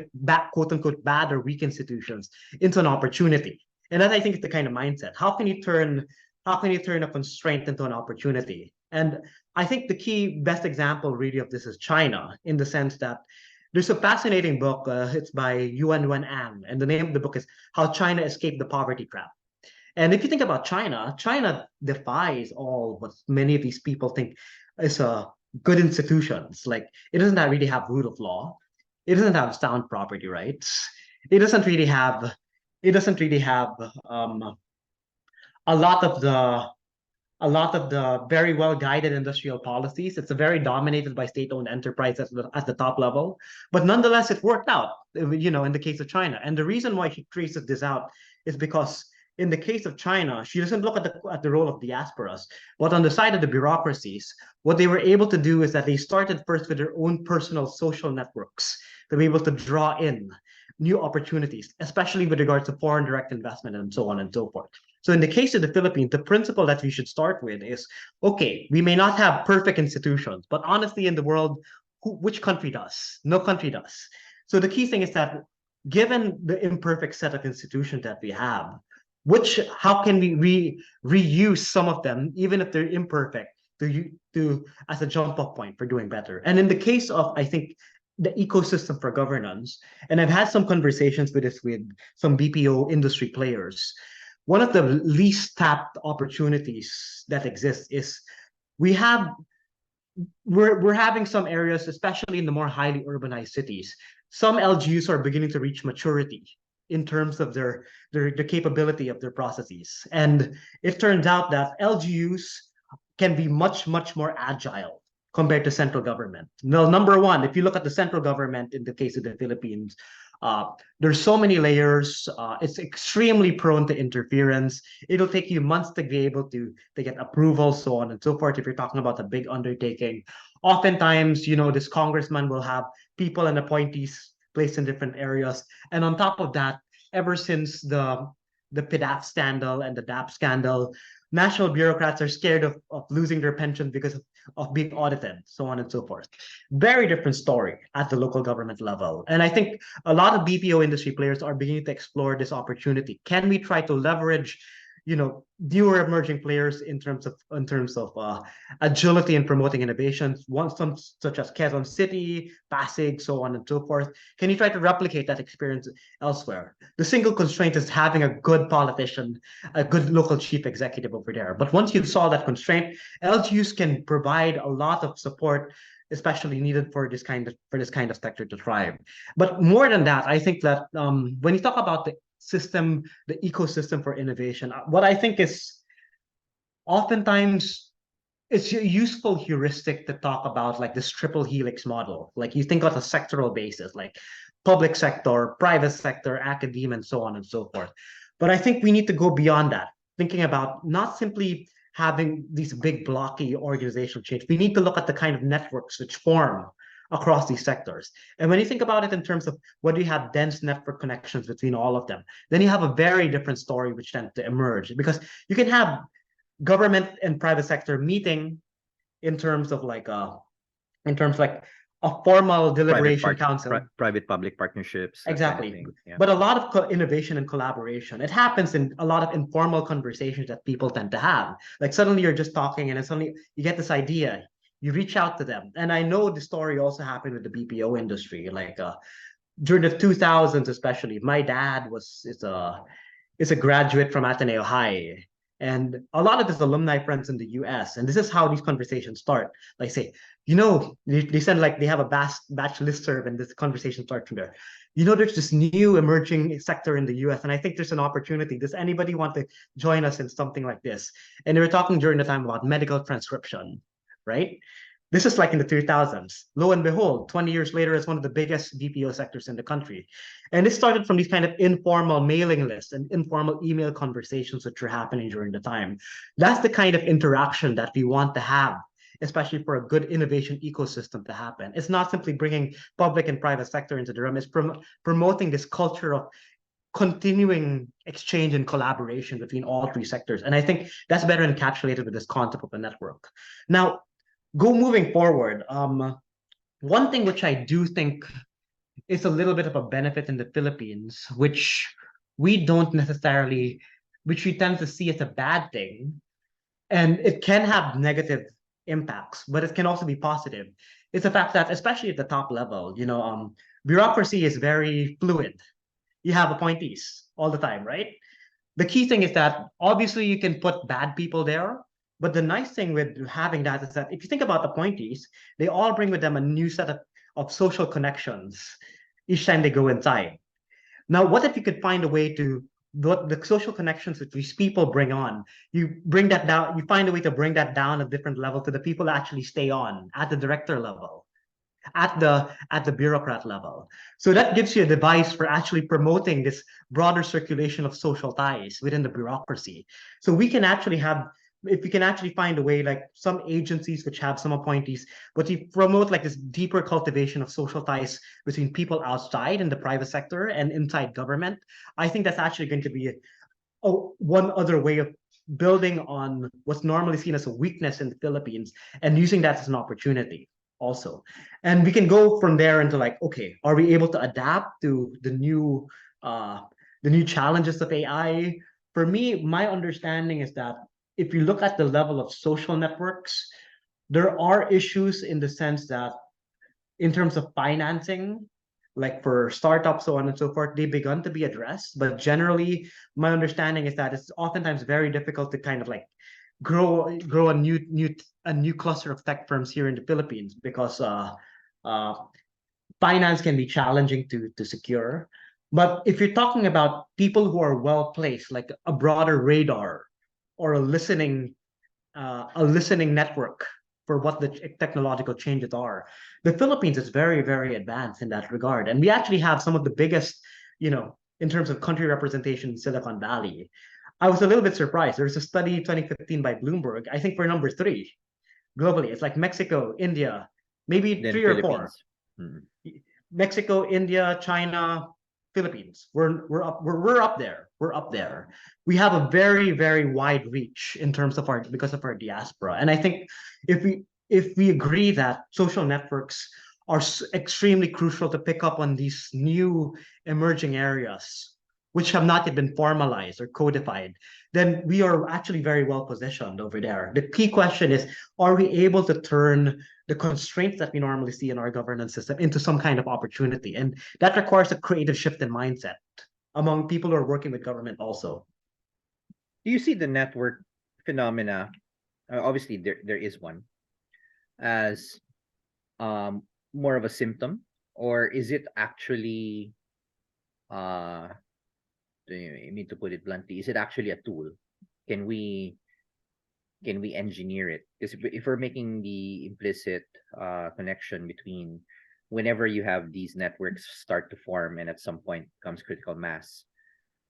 quote unquote bad or weak institutions into an opportunity. And that, I think, is the kind of mindset. How can you turn a constraint into an opportunity? And I think the key best example really of this is China, in the sense that there's a fascinating book. It's by Yuan Ang, and the name of the book is How China Escaped the Poverty Trap. And if you think about China, China defies all what many of these people think is good institutions. Like, it doesn't really have rule of law. It doesn't have sound property rights. It doesn't really have. It doesn't really have a lot of the very well guided industrial policies. It's a very dominated by state-owned enterprise at the top level. But nonetheless, it worked out, in the case of China. And the reason why she traces this out is because in the case of China, she doesn't look at the role of diasporas, but on the side of the bureaucracies, what they were able to do is that they started first with their own personal social networks to be able to draw in new opportunities, especially with regards to foreign direct investment and so on and so forth. So in the case of the Philippines, the principle that we should start with is, okay, we may not have perfect institutions, but honestly, in the world, which country does? No country does. So the key thing is that given the imperfect set of institutions that we have, how can we reuse some of them, even if they're imperfect, to as a jump off point for doing better? And in the case of, I think, the ecosystem for governance, and I've had some conversations with this with some BPO industry players. One of the least tapped opportunities that exists is we have we're having some areas, especially in the more highly urbanized cities. Some LGUs are beginning to reach maturity in terms of the capability of their processes. And it turns out that LGUs can be much more agile compared to central government. Now, number one, if you look at the central government in the case of the Philippines, there's so many layers. It's extremely prone to interference. It'll take you months to be able to get approval, so on and so forth. If you're talking about a big undertaking, oftentimes, this congressman will have people and appointees placed in different areas. And on top of that, ever since the PDAP scandal and the DAP scandal, national bureaucrats are scared of losing their pension because of being audited, so on and so forth. Very different story at the local government level. And I think a lot of BPO industry players are beginning to explore this opportunity. Can we try to leverage, newer emerging players in terms of agility and promoting innovations, some such as Quezon City, Pasig, so on and so forth? Can you try to replicate that experience elsewhere? The single constraint is having a good politician, a good local chief executive over there. But once you solve that constraint, LGUs can provide a lot of support, especially needed for this kind of sector to thrive. But more than that, I think that when you talk about the ecosystem for innovation, what I think is oftentimes it's a useful heuristic to talk about, like this triple helix model. Like, you think on a sectoral basis, like public sector, private sector, academia, and so on and so forth. But I think we need to go beyond that, thinking about not simply having these big blocky organizational change. We need to look at the kind of networks which form across these sectors. And when you think about it in terms of whether you have dense network connections between all of them, then you have a very different story which tends to emerge, because you can have government and private sector meeting in terms of like a formal deliberation council. Private public partnerships. Exactly. Kind of yeah. But a lot of innovation and collaboration, it happens in a lot of informal conversations that people tend to have. Like, suddenly you're just talking and then suddenly you get this idea, you reach out to them. And I know the story also happened with the BPO industry. Like, during the 2000s, especially, my dad is a graduate from Ateneo High. And a lot of his alumni friends in the US, and this is how these conversations start. Like, say, they send, like, they have a batch listserv, and this conversation starts from there. There's this new emerging sector in the US, and I think there's an opportunity. Does anybody want to join us in something like this? And they were talking during the time about medical transcription, right? This is like in the 2000s. Lo and behold, 20 years later, it's one of the biggest BPO sectors in the country. And this started from these kind of informal mailing lists and informal email conversations that were happening during the time. That's the kind of interaction that we want to have, especially for a good innovation ecosystem to happen. It's not simply bringing public and private sector into the room. It's promoting this culture of continuing exchange and collaboration between all three sectors. And I think that's better encapsulated with this concept of a network. Now, moving forward, one thing which I do think is a little bit of a benefit in the Philippines, which we don't necessarily, which we tend to see as a bad thing, and it can have negative impacts, but it can also be positive. It's the fact that, especially at the top level, bureaucracy is very fluid. You have appointees all the time, right? The key thing is that obviously you can put bad people there, but the nice thing with having that is that if you think about appointees, they all bring with them a new set of social connections each time they go inside. Now, what if you could find a way to what the social connections that these people bring on, you bring that down, you find a way to bring that down a different level to the people that actually stay on at the director level, at the bureaucrat level. So that gives you a device for actually promoting this broader circulation of social ties within the bureaucracy. So we can actually have, if we can actually find a way, like some agencies which have some appointees, but you promote like this deeper cultivation of social ties between people outside in the private sector and inside government, I think that's actually going to be one other way of building on what's normally seen as a weakness in the Philippines and using that as an opportunity also. And we can go from there into like, okay, are we able to adapt to uh the new challenges of AI? For me, my understanding is that if you look at the level of social networks, there are issues in the sense that in terms of financing, like for startups, so on and so forth, they've begun to be addressed. But generally, my understanding is that it's oftentimes very difficult to kind of like grow a new cluster of tech firms here in the Philippines because uh, finance can be challenging to secure. But if you're talking about people who are well placed, like a broader radar or a listening network for what the technological changes are. The Philippines is very, very advanced in that regard. And we actually have some of the biggest, in terms of country representation in Silicon Valley. I was a little bit surprised. There's a study 2015 by Bloomberg. I think we're number three globally. It's like Mexico, India, maybe Then three or four. Philippines. Mm. Mexico, India, China, Philippines. We're up there. We're up there. We have a very, very wide reach in terms of our because of our diaspora. And I think if we agree that social networks are extremely crucial to pick up on these new emerging areas which have not yet been formalized or codified, then we are actually very well positioned over there. The key question is, are we able to turn the constraints that we normally see in our governance system into some kind of opportunity? And that requires a creative shift in mindset among people who are working with government also. Do you see the network phenomena? Obviously, there is one as more of a symptom, or is it actually uh I mean, to put it bluntly, is it actually a tool? Can we engineer it? Because if we're making the implicit connection between whenever you have these networks start to form and at some point comes critical mass,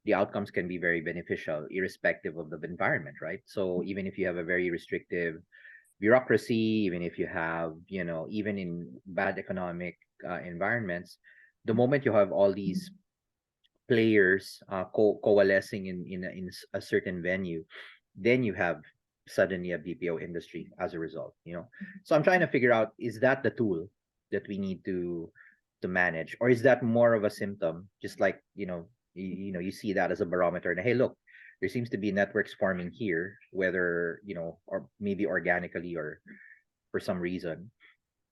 the outcomes can be very beneficial irrespective of the environment, right? So even if you have a very restrictive bureaucracy, even if you have, even in bad economic environments, the moment you have all these players coalescing in a certain venue, then you have suddenly a BPO. As a result. So I'm trying to figure out, is that the tool that we need to manage, or is that more of a symptom, just like, you see that as a barometer, and hey, look, there seems to be networks forming here, whether, or maybe organically or for some reason,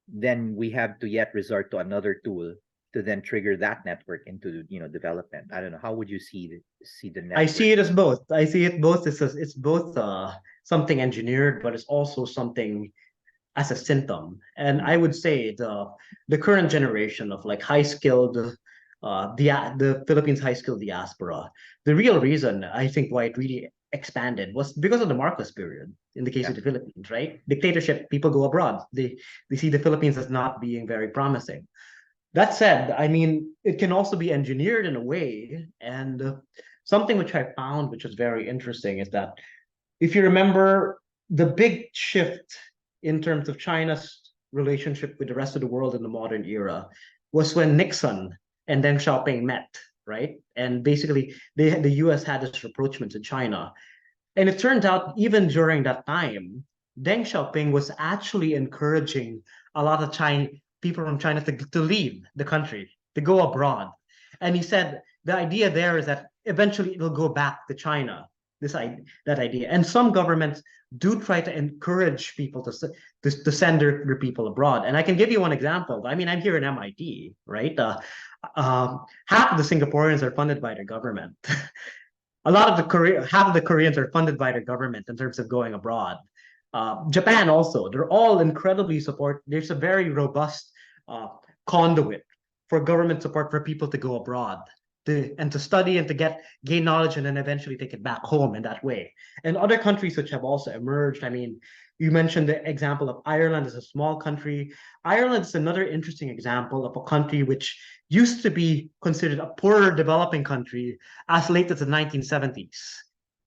then we have to yet resort to another tool to then trigger that network into, development. I don't know, how would you see the I network? see it as both. I see it both. It's both something engineered, but it's also something as a symptom. And I Mm, would say the current generation of like high skilled the Philippines high skilled diaspora, the real reason I think why it really expanded was because of the Marcos period in the case yeah. of the Philippines, right? Dictatorship, people go abroad. They see the Philippines as not being very promising. That said, I mean, it can also be engineered in a way. And something which I found, which was very interesting, is that if you remember the big shift in terms of China's relationship with the rest of the world in the modern era was when Nixon and Deng Xiaoping met, right? And basically, the U.S. had this rapprochement to China, and it turns out even during that time, Deng Xiaoping was actually encouraging a lot of China people from China to leave the country, to go abroad. And he said the idea there is that eventually it'll go back to China. That idea, and some governments do try to encourage people to send their people abroad. And I can give you one example. I mean, I'm here in MIT, right? Half of the Singaporeans are funded by their government. A lot of the half of the Koreans are funded by their government in terms of going abroad. Japan also, they're all incredibly support. There's a very robust uh, conduit for government support for people to go abroad and to study and to gain knowledge and then eventually take it back home in that way. And other countries which have also emerged. I mean, you mentioned the example of Ireland as a small country. Ireland is another interesting example of a country which used to be considered a poorer developing country as late as the 1970s.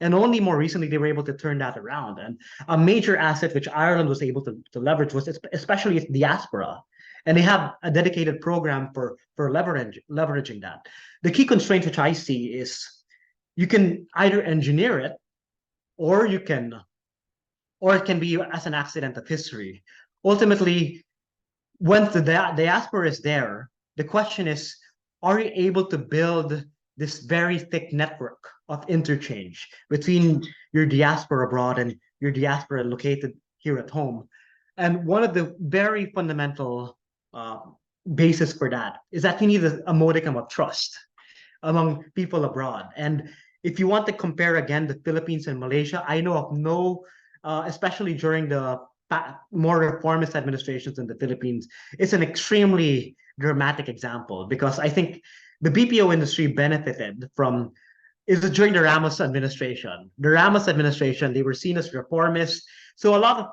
And only more recently they were able to turn that around. And a major asset which Ireland was able to leverage was especially its diaspora. And they have a dedicated program for leveraging that. The key constraint which I see is you can either engineer it or you can or it can be as an accident of history. Ultimately, once the diaspora is there, the question is, are you able to build this very thick network of interchange between your diaspora abroad and your diaspora located here at home? And one of the very fundamental uh, basis for that is that you need a modicum of trust among people abroad. And if you want to compare again the Philippines and Malaysia, I know of no, especially during the more reformist administrations in the Philippines, it's an extremely dramatic example because I think the BPO industry benefited from is during the Ramos administration. The Ramos administration, they were seen as reformists. So a lot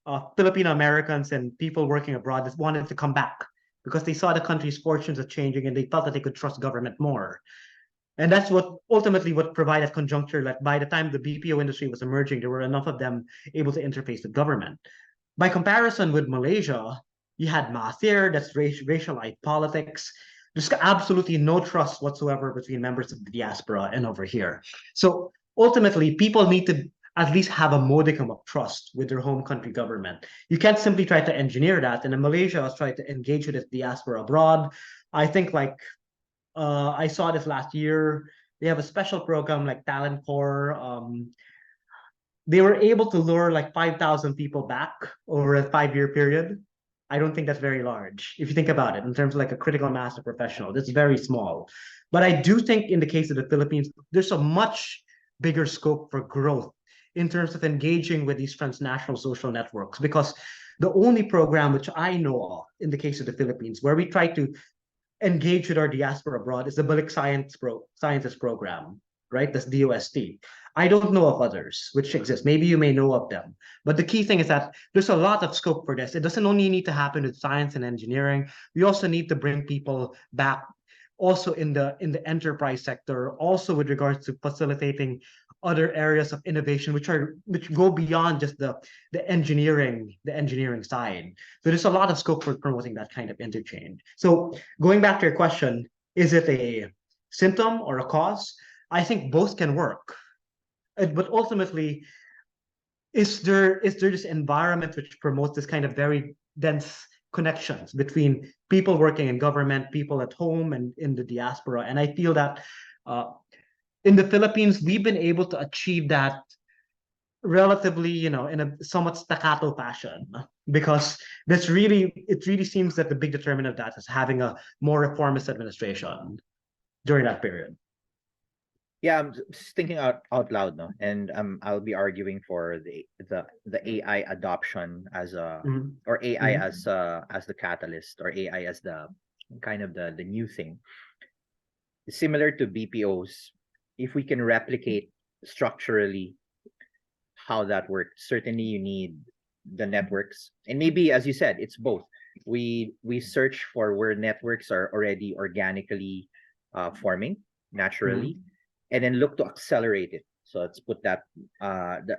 of Filipino Americans and people working abroad wanted to come back because they saw the country's fortunes are changing and they felt that they could trust government more. And that's what ultimately what provided conjuncture that by the time the BPO industry was emerging, there were enough of them able to interface with government. By comparison with Malaysia, you had Mahathir, that's racialized politics. There's absolutely no trust whatsoever between members of the diaspora and over here. So ultimately, people need to at least have a modicum of trust with their home country government. You can't simply try to engineer that. And in Malaysia has tried to engage with its diaspora abroad. I think I saw this last year. They have a special program like Talent Core. They were able to lure like 5,000 people back over a 5-year period. I don't think that's very large if you think about it in terms of like a critical mass of professional. That's very small. But I do think in the case of the Philippines, there's a much bigger scope for growth in terms of engaging with these transnational social networks because the only program which I know of in the case of the Philippines where we try to engage with our diaspora abroad is the Balik Scientist Program, right? That's DOST. I don't know of others which exist. Maybe you may know of them. But the key thing is that there's a lot of scope for this. It doesn't only need to happen with science and engineering. We also need to bring people back also in the enterprise sector, also with regards to facilitating other areas of innovation which go beyond just the engineering side. So there's a lot of scope for promoting that kind of interchange. So going back to your question, is it a symptom or a cause? I think both can work. But ultimately, is there this environment which promotes this kind of very dense connections between people working in government, people at home, and in the diaspora? And I feel that uh, in the Philippines, we've been able to achieve that relatively, in a somewhat staccato fashion because it really seems that the big determinant of that is having a more reformist administration during that period. Yeah, I'm just thinking out loud, no, and I'll be arguing for the AI adoption as a Mhm. or AI Mhm. as the catalyst or AI as the kind of the new thing. Similar to BPOs, if we can replicate structurally how that works, certainly you need the networks, and maybe as you said, it's both. We search for where networks are already organically forming naturally, Mhm. and then look to accelerate it. So let's put that.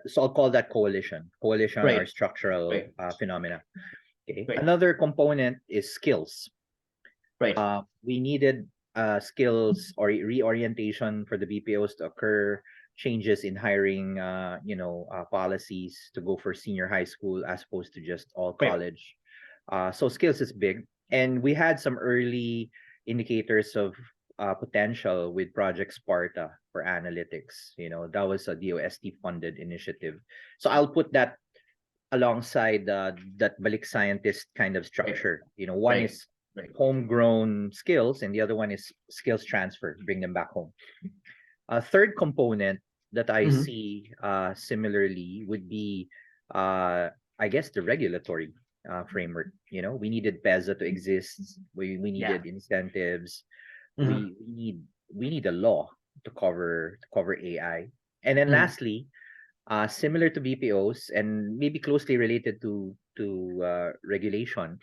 So I'll call that coalition or Right, structural right, phenomena. Okay. right, Another component is skills. right, We needed skills or reorientation for the BPOs to occur, changes in hiring, policies to go for senior high school as opposed to just all right. college. So skills is big, and we had some early indicators of potential with Project Sparta for analytics. That was a DOST funded initiative. So I'll put that alongside that Balik scientist kind of structure. One Right. is Right. homegrown skills, and the other one is skills transfer, bring them back home. A third component that I Mhm. see similarly would be, I guess, the regulatory framework. We needed PEZA to exist. We Yeah. needed incentives. Mhm. We need a law to cover AI. And then Mhm. lastly, similar to BPOs and maybe closely related to regulation,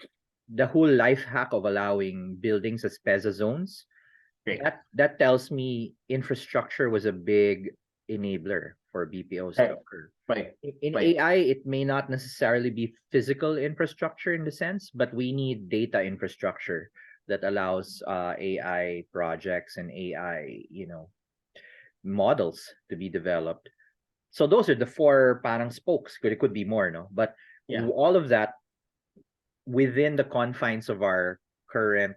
the whole life hack of allowing buildings as PEZA zones, Great. that tells me infrastructure was a big enabler for BPOs to Right. occur. Right. In Right. AI, it may not necessarily be physical infrastructure in the sense, but we need data infrastructure that allows AI projects and AI, models to be developed. So those are the four parang spokes. Could be more, no? But Yeah. all of that within the confines of our current,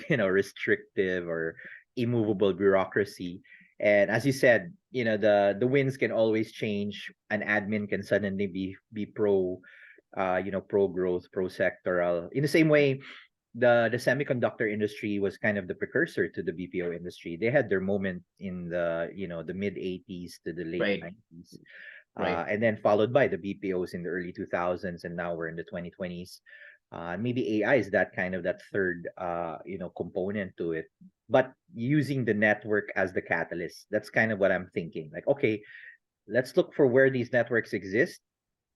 restrictive or immovable bureaucracy. And as you said, the winds can always change. An admin can suddenly be pro growth, pro sectoral. In the same way, the semiconductor industry was kind of the precursor to the BPO industry. They had their moment in the mid 80s to the late Right. 90s. Right. And then followed by the BPOs in the early 2000s, and now we're in the 2020s. Maybe AI is that third component to it, but using the network as the catalyst. That's kind of what I'm thinking. Like, okay, let's look for where these networks exist,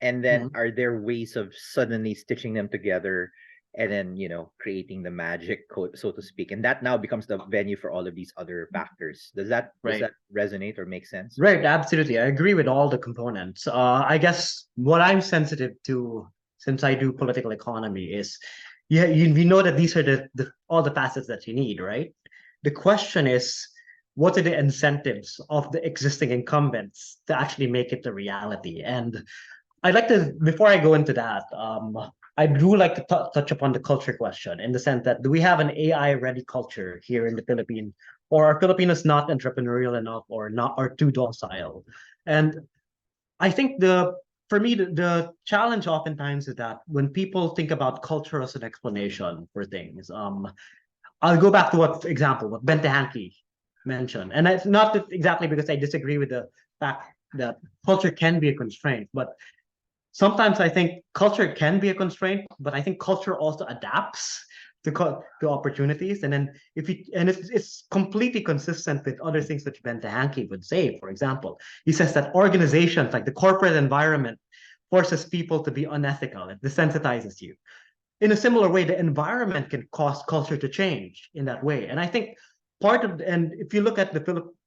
and then Mhm. are there ways of suddenly stitching them together, and then creating the magic code, so to speak, and that now becomes the venue for all of these other factors. Does that Right. resonate or make sense? Right, absolutely. I agree with all the components. I guess what I'm sensitive to, since I do political economy, is yeah, we know that these are the all the facets that you need, right? The question is, what are the incentives of the existing incumbents to actually make it a reality? And I'd like to, before I go into that, I do like to touch upon the culture question in the sense that do we have an AI ready culture here in the Philippines, or are Filipinos not entrepreneurial enough, or not, or too docile? And I think for me the challenge oftentimes is that when people think about culture as an explanation for things, I'll go back to what Bente Hanke mentioned, and it's not exactly because I disagree with the fact that culture can be a constraint, but sometimes I think culture can be a constraint, but I think culture also adapts to opportunities. And then it's completely consistent with other things that Ben Tehanke would say. For example, he says that organizations like the corporate environment forces people to be unethical. It desensitizes you. In a similar way, the environment can cause culture to change in that way. And I think and if you look at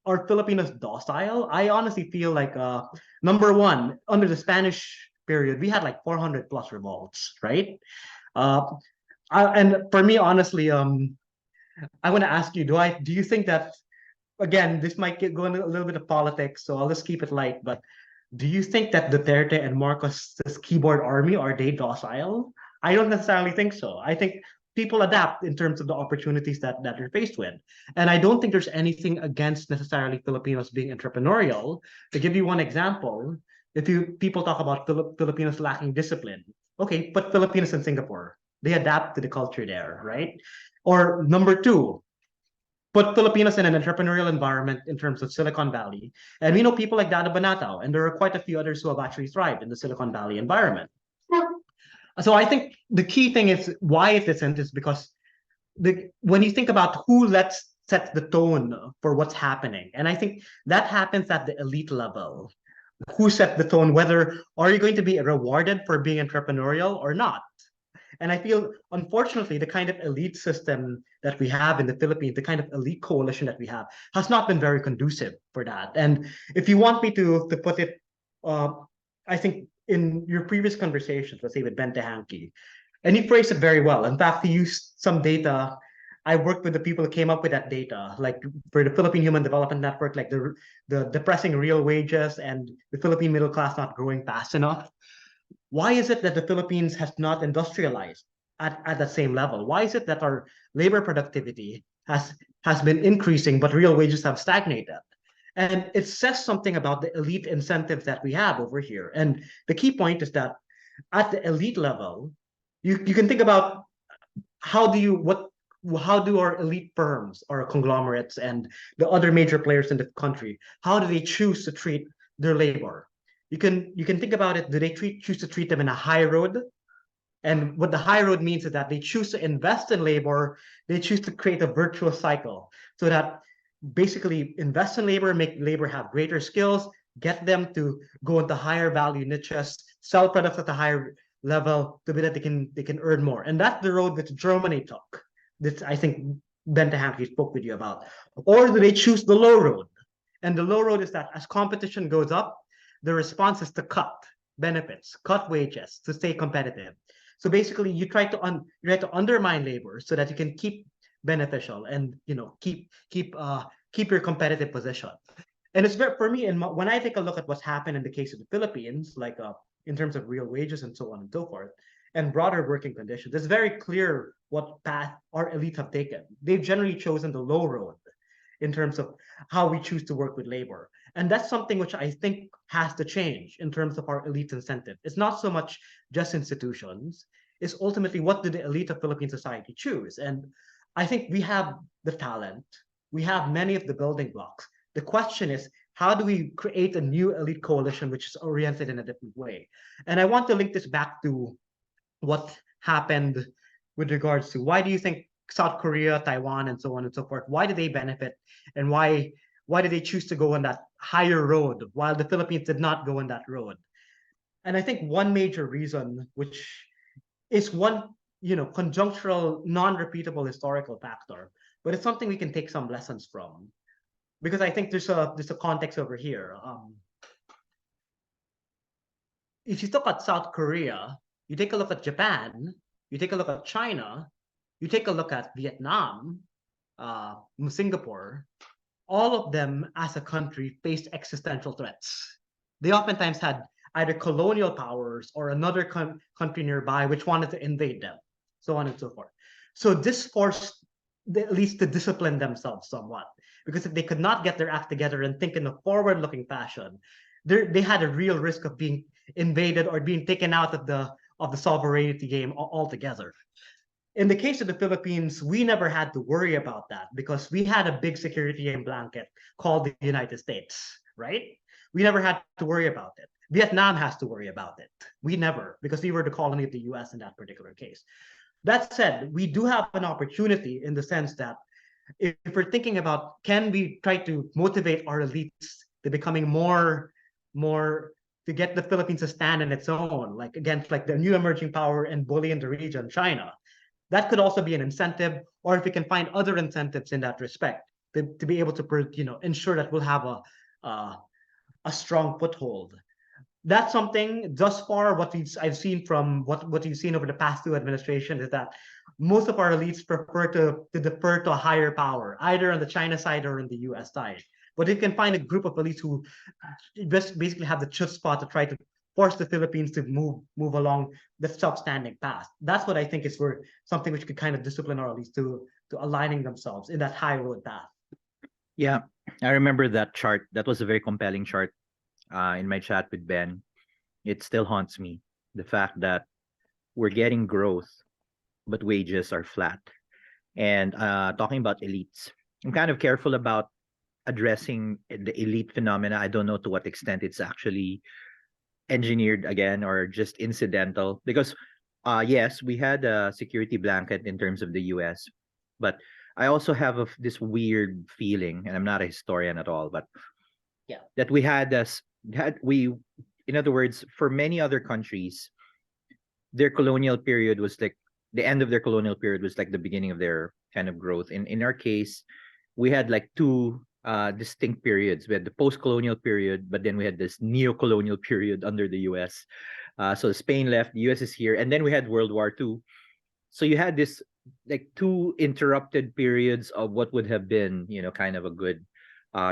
are Filipinos docile? I honestly feel like number one, under the Spanish period, we had like 400 plus revolts, right? Uh, and for me, honestly, I want to ask you: do you think that, again, this might go into a little bit of politics, so I'll just keep it light. But do you think that Duterte and Marcos's keyboard army, are they docile? I don't necessarily think so. I think people adapt in terms of the opportunities that they're faced with, and I don't think there's anything against necessarily Filipinos being entrepreneurial. To give you one example, if you people talk about Filipinos lacking discipline, okay, but Filipinos in Singapore, they adapt to the culture there, right? Or number two, put Filipinos in an entrepreneurial environment in terms of Silicon Valley. And we know people like Dada Banatao, and there are quite a few others who have actually thrived in the Silicon Valley environment. So I think the key thing is why it isn't is because when you think about who lets set the tone for what's happening, and I think that happens at the elite level. Who set the tone? Whether are you going to be rewarded for being entrepreneurial or not? And I feel, unfortunately, the kind of elite system that we have in the Philippines, the kind of elite coalition that we have, has not been very conducive for that. And if you want me to put it, uh, I think in your previous conversations, let's say with Ben Tehanke, and he phrased it very well. In fact, he used some data. I worked with the people who came up with that data, like for the Philippine Human Development Network, like the depressing real wages and the Philippine middle class not growing fast enough. Why is it that the Philippines has not industrialized at the same level? Why is it that our labor productivity has has been increasing, but real wages have stagnated. And it says something about the elite incentives that we have over here. And the key point is that at the elite level, you can think about how do you what how do our elite firms or conglomerates and the other major players in the country, how do they choose to treat their labor? You can think about it. Do they choose to treat them in a high road? And what the high road means is that they choose to invest in labor, they choose to create a virtuous cycle so that basically invest in labor, make labor have greater skills, get them to go into higher value niches, sell products at a higher level to be that they can earn more. And that's the road that Germany took. That I think Ben Tehankey spoke with you about. Or do they choose the low road? And the low road is that as competition goes up, the response is to cut benefits, cut wages to stay competitive. So basically, you try to undermine labor so that you can keep beneficial and keep your competitive position. And it's very for me. And when I take a look at what's happened in the case of the Philippines, like in terms of real wages and so on and so forth, and broader working conditions, it's very clear what path our elites have taken. They've generally chosen the low road in terms of how we choose to work with labor. And that's something which I think has to change in terms of our elite incentive. It's not so much just institutions, it's ultimately what do the elite of Philippine society choose? And I think we have the talent, we have many of the building blocks. The question is, how do we create a new elite coalition which is oriented in a different way? And I want to link this back to what happened with regards to why do you think South Korea, Taiwan, and so on and so forth, why do they benefit, and why did they choose to go on that higher road while the Philippines did not go on that road? And I think one major reason, which is one conjunctural, non-repeatable historical factor, but it's something we can take some lessons from because I think there's a context over here. If you look at South Korea, you take a look at Japan, you take a look at China, you take a look at Vietnam, Singapore, all of them as a country faced existential threats. They oftentimes had either colonial powers or another country nearby which wanted to invade them, so on and so forth. So this forced the elites to discipline themselves somewhat because if they could not get their act together and think in a forward-looking fashion, they had a real risk of being invaded or being taken out of the sovereignty game altogether. In the case of the Philippines, we never had to worry about that because we had a big security game blanket called the United States, right? We never had to worry about it. Vietnam has to worry about it. We never, because we were the colony of the US in that particular case. That said, we do have an opportunity in the sense that if we're thinking about can we try to motivate our elites to becoming more to get the Philippines to stand on its own, like against like the new emerging power and bully in the region, China. That could also be an incentive, or if we can find other incentives in that respect to be able to ensure that we'll have a strong foothold. That's something thus far what I've seen from what you've seen over the past two administrations is that most of our elites prefer to defer to a higher power, either on the China side or on the US side. But if you can find a group of elites who just basically have the chutzpah to try to force the Philippines to move along the self-standing path. That's what I think is for something which could kind of discipline our elites to aligning themselves in that high road path. Yeah, I remember that chart. That was a very compelling chart in my chat with Ben. It still haunts me. The fact that we're getting growth, but wages are flat. And talking about elites, I'm kind of careful about addressing the elite phenomena. I don't know to what extent it's actually engineered again or just incidental because yes, we had a security blanket in terms of the US, but I also have this weird feeling, and I'm not a historian at all, but Yeah. that we had this had we in other words, for many other countries, their colonial period was like the end of their colonial period was like the beginning of their kind of growth. In our case, we had like two distinct periods. We had the post-colonial period, but then we had this neo-colonial period under the US. So Spain left, the US is here, and then we had World War II. So you had this like two interrupted periods of what would have been, kind of a good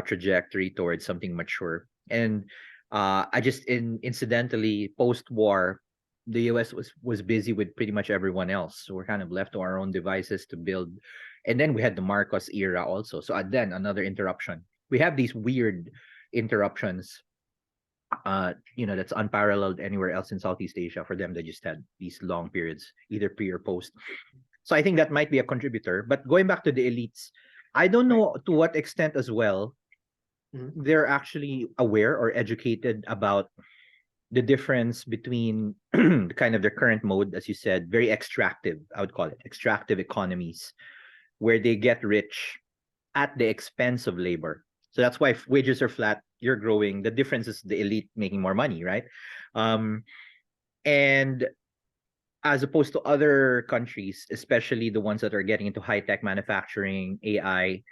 trajectory towards something mature. And I just incidentally post-war, the US was busy with pretty much everyone else. So we're kind of left to our own devices to build. And then we had the Marcos era also. So then another interruption. We have these weird interruptions, that's unparalleled anywhere else in Southeast Asia. For them, they just had these long periods, either pre or post. So I think that might be a contributor. But going back to the elites, I don't Right. know to what extent as well they're actually aware or educated about the difference between kind of their current mode, as you said, very extractive, I would call it extractive economies, where they get rich at the expense of labor. So that's why if wages are flat, you're growing. The difference is the elite making more money, right? Um, and as opposed to other countries, especially the ones that are getting into high tech manufacturing, AI,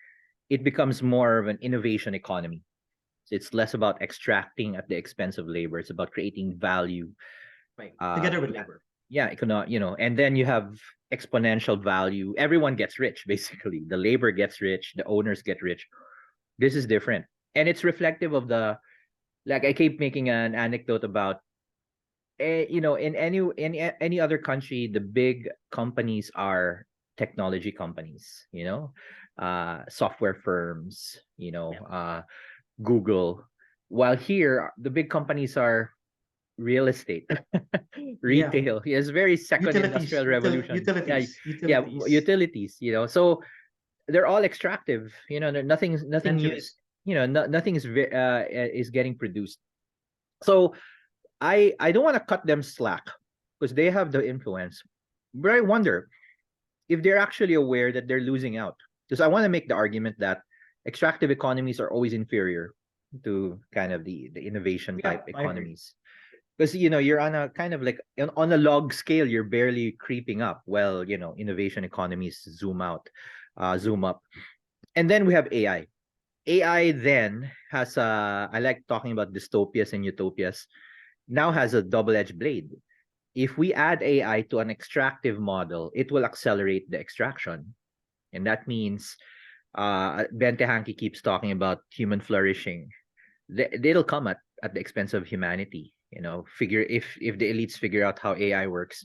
it becomes more of an innovation economy. So it's less about extracting at the expense of labor. It's about creating value. Right. Uh, Together with yeah, labor. yeah, and then you have exponential value. Everyone gets rich, basically. The labor gets rich, the owners get rich. This is different, and it's reflective of the like. I keep making an anecdote about, in any other country, the big companies are technology companies. Software firms. Yeah. Google. While here, the big companies are real estate, Yeah. retail. It's very second Utilities, industrial revolution. Yeah, utilities, yeah, utilities, utilities. So they're all extractive. Nothing new is. centuries. Nothing is getting produced. So I don't want to cut them slack because they have the influence, but I wonder if they're actually aware that they're losing out. Because I want to make the argument that extractive economies are always inferior to kind of the innovation Yeah, type I agree. economies. Because you're on a kind of like on a log scale, you're barely creeping up. Well, innovation economies zoom up. And then we have AI. AI then has I like talking about dystopias and utopias, now has a double-edged blade. If we add AI to an extractive model, it will accelerate the extraction. And that means Bente Hanke keeps talking about human flourishing. They'll come at the expense of humanity. Figure if the elites figure out how AI works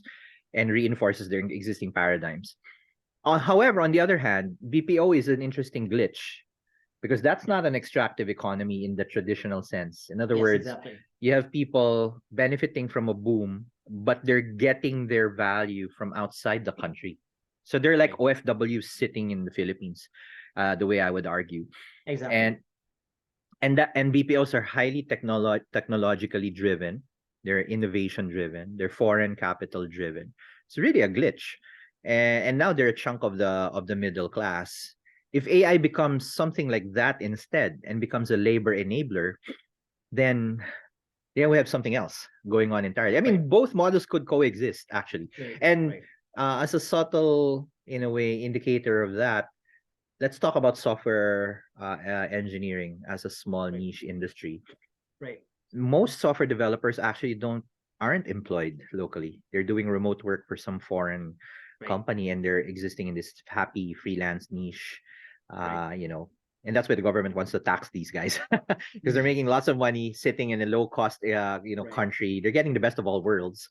and reinforces their existing paradigms. However, on the other hand, BPO is an interesting glitch because that's not an extractive economy in the traditional sense. In other Yes, words, exactly. you have people benefiting from a boom, but they're getting their value from outside the country. So they're like Right. OFW sitting in the Philippines, the way I would argue. Exactly. And and BPOs are highly technologically driven. They're innovation driven. They're foreign capital driven. It's really a glitch, and now they're a chunk of the middle class. If AI becomes something like that instead and becomes a labor enabler, then we have something else going on entirely. I Right. mean, both models could coexist actually, Right. and Right. as a subtle, in a way, indicator of that, let's talk about software engineering as a small Right. niche industry. Right. Most software developers actually don't aren't employed locally. They're doing remote work for some foreign Right. company, and they're existing in this happy freelance niche. Right. Uh, you know, and that's why the government wants to tax these guys because they're making lots of money sitting in a low cost Right. country. They're getting the best of all worlds.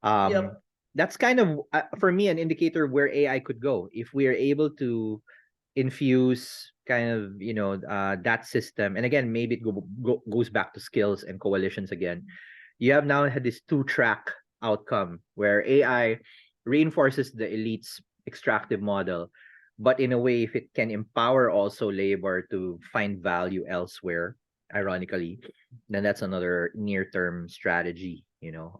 Um, Yep. that's kind of for me an indicator of where AI could go if we are able to infuse kind of that system. And again, maybe it goes back to skills and coalitions again. You have now had this two-track outcome where AI reinforces the elite's extractive model, but in a way, if it can empower also labor to find value elsewhere, ironically, then that's another near-term strategy.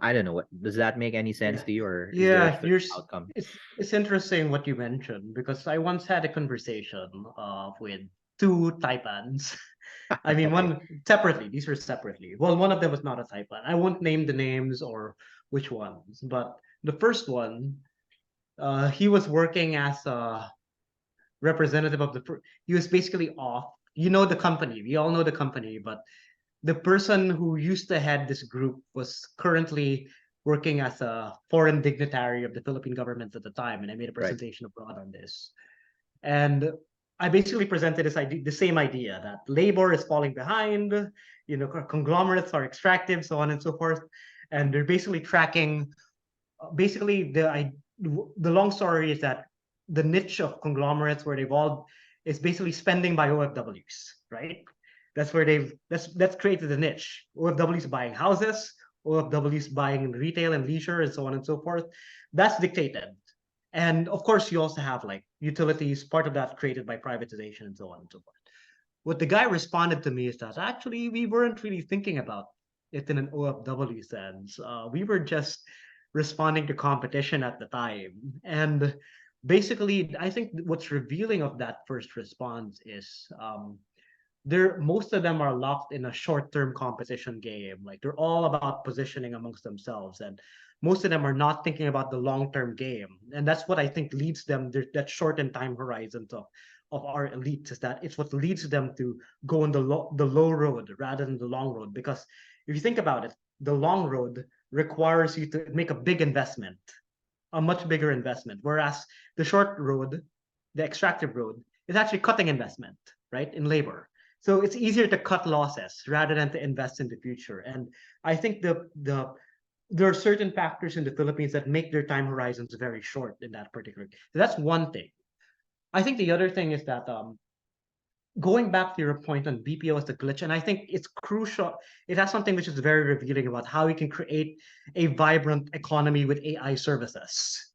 I don't know, what does that make any sense Yeah. to you, or is there a Yeah. certain outcome? It's interesting what you mentioned because I once had a conversation with two Taipans. I mean, Okay. one separately. These were separately. Well, one of them was not a Taipan. I won't name the names or which ones, but the first one, he was working as a representative of he was basically off. You know the company. We all know the company, but the person who used to head this group was currently working as a foreign dignitary of the Philippine government at the time, and I made a Right. presentation abroad on this. And I basically presented this idea, the same idea that labor is falling behind, conglomerates are extractive, so on and so forth, and they're basically tracking basically the long story is that the niche of conglomerates where they've all is basically spending by OFWs, right? That's where that's created a niche. OFWs buying houses, OFWs buying retail and leisure, and so on and so forth. That's dictated. And of course, you also have like utilities, part of that created by privatization and so on and so forth. What the guy responded to me is that actually we weren't really thinking about it in an OFW sense. We were just responding to competition at the time. And basically, I think what's revealing of that first response is they're most of them are locked in a short-term competition game. Like they're all about positioning amongst themselves, and most of them are not thinking about the long-term game. And that's what I think leads them that shortened time horizons of our elites is that it's what leads them to go on the low road rather than the long road. Because if you think about it, the long road requires you to make a big investment, a much bigger investment, whereas the short road, the extractive road, is actually cutting investment, right, in labor. So it's easier to cut losses rather than to invest in the future. And I think there are certain factors in the Philippines that make their time horizons very short in that particular. So that's one thing. I think the other thing is that going back to your point on BPO as the glitch, and I think it's crucial. It has something which is very revealing about how we can create a vibrant economy with AI services.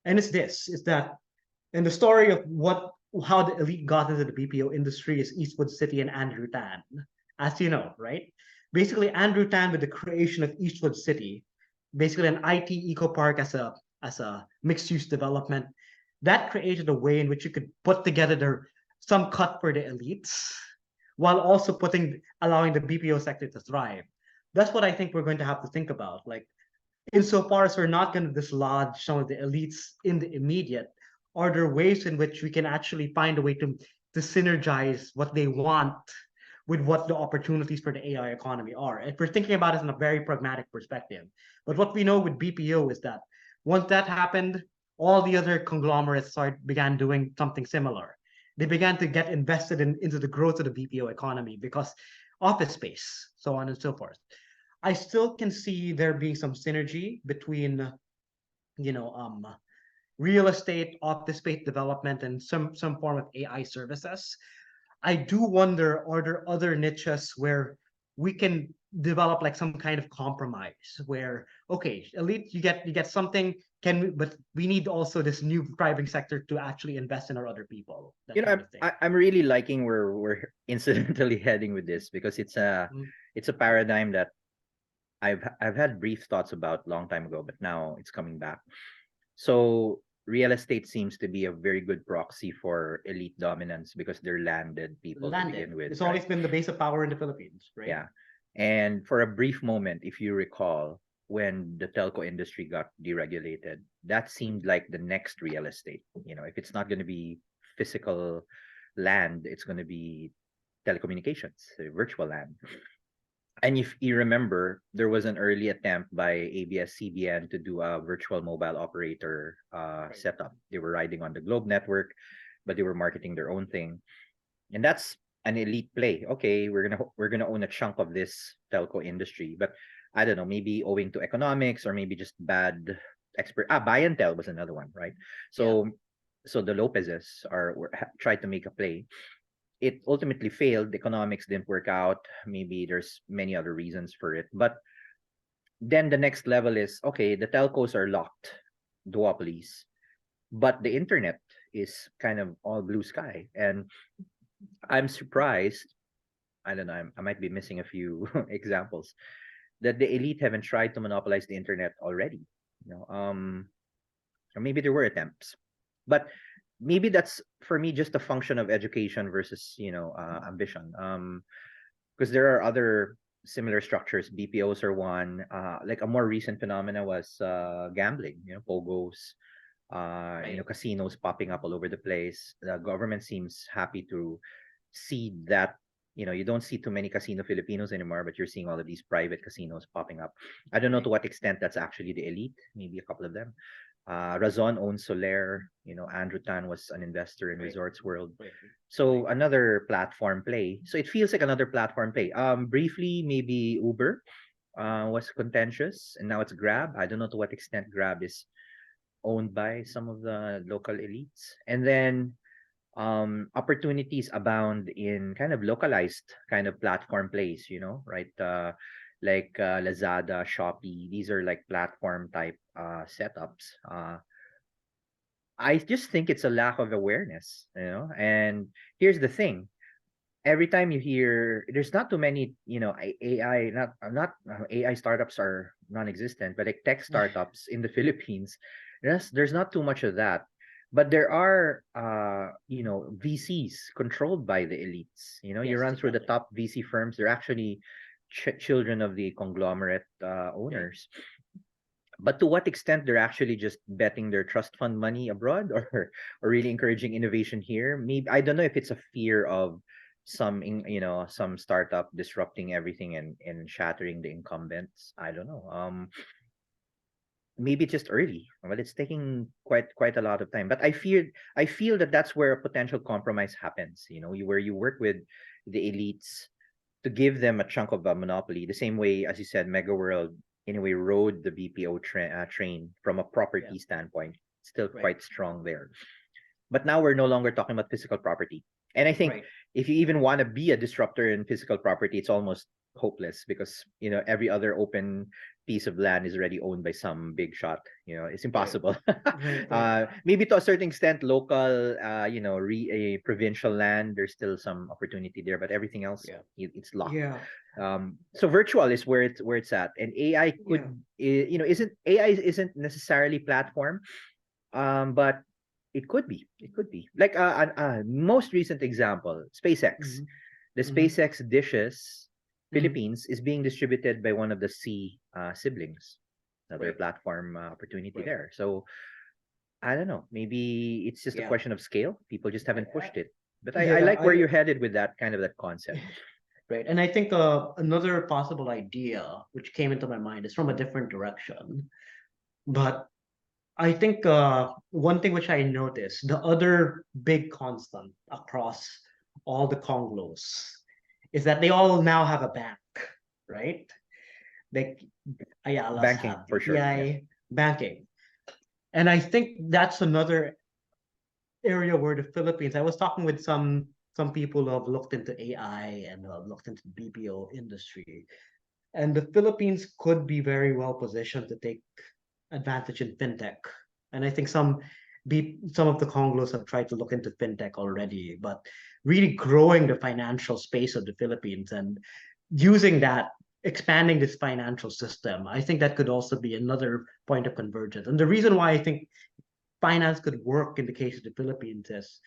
And it's this: is that and the story of how the elite got into the BPO industry is Eastwood City and Andrew Tan, as you know, right? Basically, Andrew Tan with the creation of Eastwood City, basically an IT eco park as a mixed use development, that created a way in which you could put together some cut for the elites while also allowing the BPO sector to thrive. That's what I think we're going to have to think about. Like insofar as we're not going to dislodge some of the elites in the immediate, are there ways in which we can actually find a way to synergize what they want with what the opportunities for the AI economy are? If we're thinking about it in a very pragmatic perspective. But what we know with BPO is that once that happened, all the other conglomerates began doing something similar. They began to get invested into the growth of the BPO economy because office space, so on and so forth. I still can see there being some synergy between, you know, real estate, office space development, and some form of AI services. I do wonder, are there other niches where we can develop like some kind of compromise where, okay, elite, you get something, but we need also this new thriving sector to actually invest in our other people, that You know, kind of thing. I'm really liking where we're incidentally heading with this because Mm. it's a paradigm that I've had brief thoughts about long time ago, but now it's coming back. So real estate seems to be a very good proxy for elite dominance because they're landed people to Landed. begin with, It's right? always been the base of power in the Philippines, right? Yeah. And for a brief moment, if you recall, when the telco industry got deregulated, that seemed like the next real estate. You know, if it's not going to be physical land, it's going to be telecommunications, virtual land. And if you remember, there was an early attempt by ABS-CBN to do a virtual mobile operator Right. setup. They were riding on the Globe network, but they were marketing their own thing, and that's an elite play. Okay, we're gonna own a chunk of this telco industry, but I don't know, maybe owing to economics or maybe just bad expert. Buy and tell was another one, right? Yeah. So the Lopez's tried to make a play. It ultimately failed. The economics didn't work out. Maybe there's many other reasons for it, but then the next level is okay. The telcos are locked, duopolies, but the internet is kind of all blue sky, and I'm surprised. I don't know. I might be missing a few examples that the elite haven't tried to monopolize the internet already. Or maybe there were attempts, but maybe that's for me just a function of education versus ambition. Because there are other similar structures. BPOs are one. Like a more recent phenomena was gambling. Pogos. Right. Casinos popping up all over the place. The government seems happy to see that. You don't see too many casino Filipinos anymore, but you're seeing all of these private casinos popping up. I don't know to Right. what extent that's actually the elite, maybe a couple of them. Razon owns Soler. Andrew Tan was an investor in Right. Resorts World. Right. So another platform play. So it feels like another platform play. Briefly, maybe Uber. was contentious, and now it's Grab. I don't know to what extent Grab is owned by some of the local elites. And then opportunities abound in kind of localized kind of platform plays, right? Like Lazada, Shopee, these are like platform type setups. I just think it's a lack of awareness, and here's the thing. Every time you hear, there's not too many, AI, not AI startups are non-existent, but like tech startups in the Philippines, there's not too much of that. But there are, VCs controlled by the elites. You Yes, run through the definitely. top VC firms, they're actually children of the conglomerate Yeah. owners. But to what extent they're actually just betting their trust fund money abroad, or really encouraging innovation here? Maybe I don't know if it's a fear of some startup disrupting everything and shattering the incumbents. I don't know. Maybe it's just early, but it's taking quite a lot of time. But I feel that that's where a potential compromise happens. Where you work with the elites to give them a chunk of a monopoly, the same way as you said, Mega World in a way rode the BPO train from a Yeah. property standpoint, still Right. quite strong there. But now we're no longer talking about physical property. And I think Right. if you even want to be a disruptor in physical property, it's almost hopeless because every other open piece of land is already owned by some big shot. It's Right. impossible. Right. Right. Maybe to a certain extent, local, a provincial land, there's still some opportunity there, but everything else, Yeah. it's locked. Yeah. So virtual is where it's at, and AI Yeah. isn't AI isn't necessarily platform, but it could be like most recent example, SpaceX. Hmm. The Hmm. SpaceX dishes Hmm. Philippines is being distributed by one of the C siblings. Another Right. platform opportunity Right. there. So I don't know. Maybe it's just a Yeah. question of scale. People just Right. haven't pushed it. But I Yeah. like where you're headed with that kind of that concept. Right. And I think another possible idea which came into my mind is from a different direction. But I think one thing which I noticed, the other big constant across all the conglos is that they all now have a bank, right? Like Ayala's Banking have for sure. Yeah. BPI banking. And I think that's another area where the Philippines, I was talking with some people who have looked into AI and who have looked into the BPO industry. And the Philippines could be very well positioned to take advantage in fintech. And I think some of the conglos have tried to look into fintech already, but really growing the financial space of the Philippines and using that, expanding this financial system, I think that could also be another point of convergence. And the reason why I think finance could work in the case of the Philippines is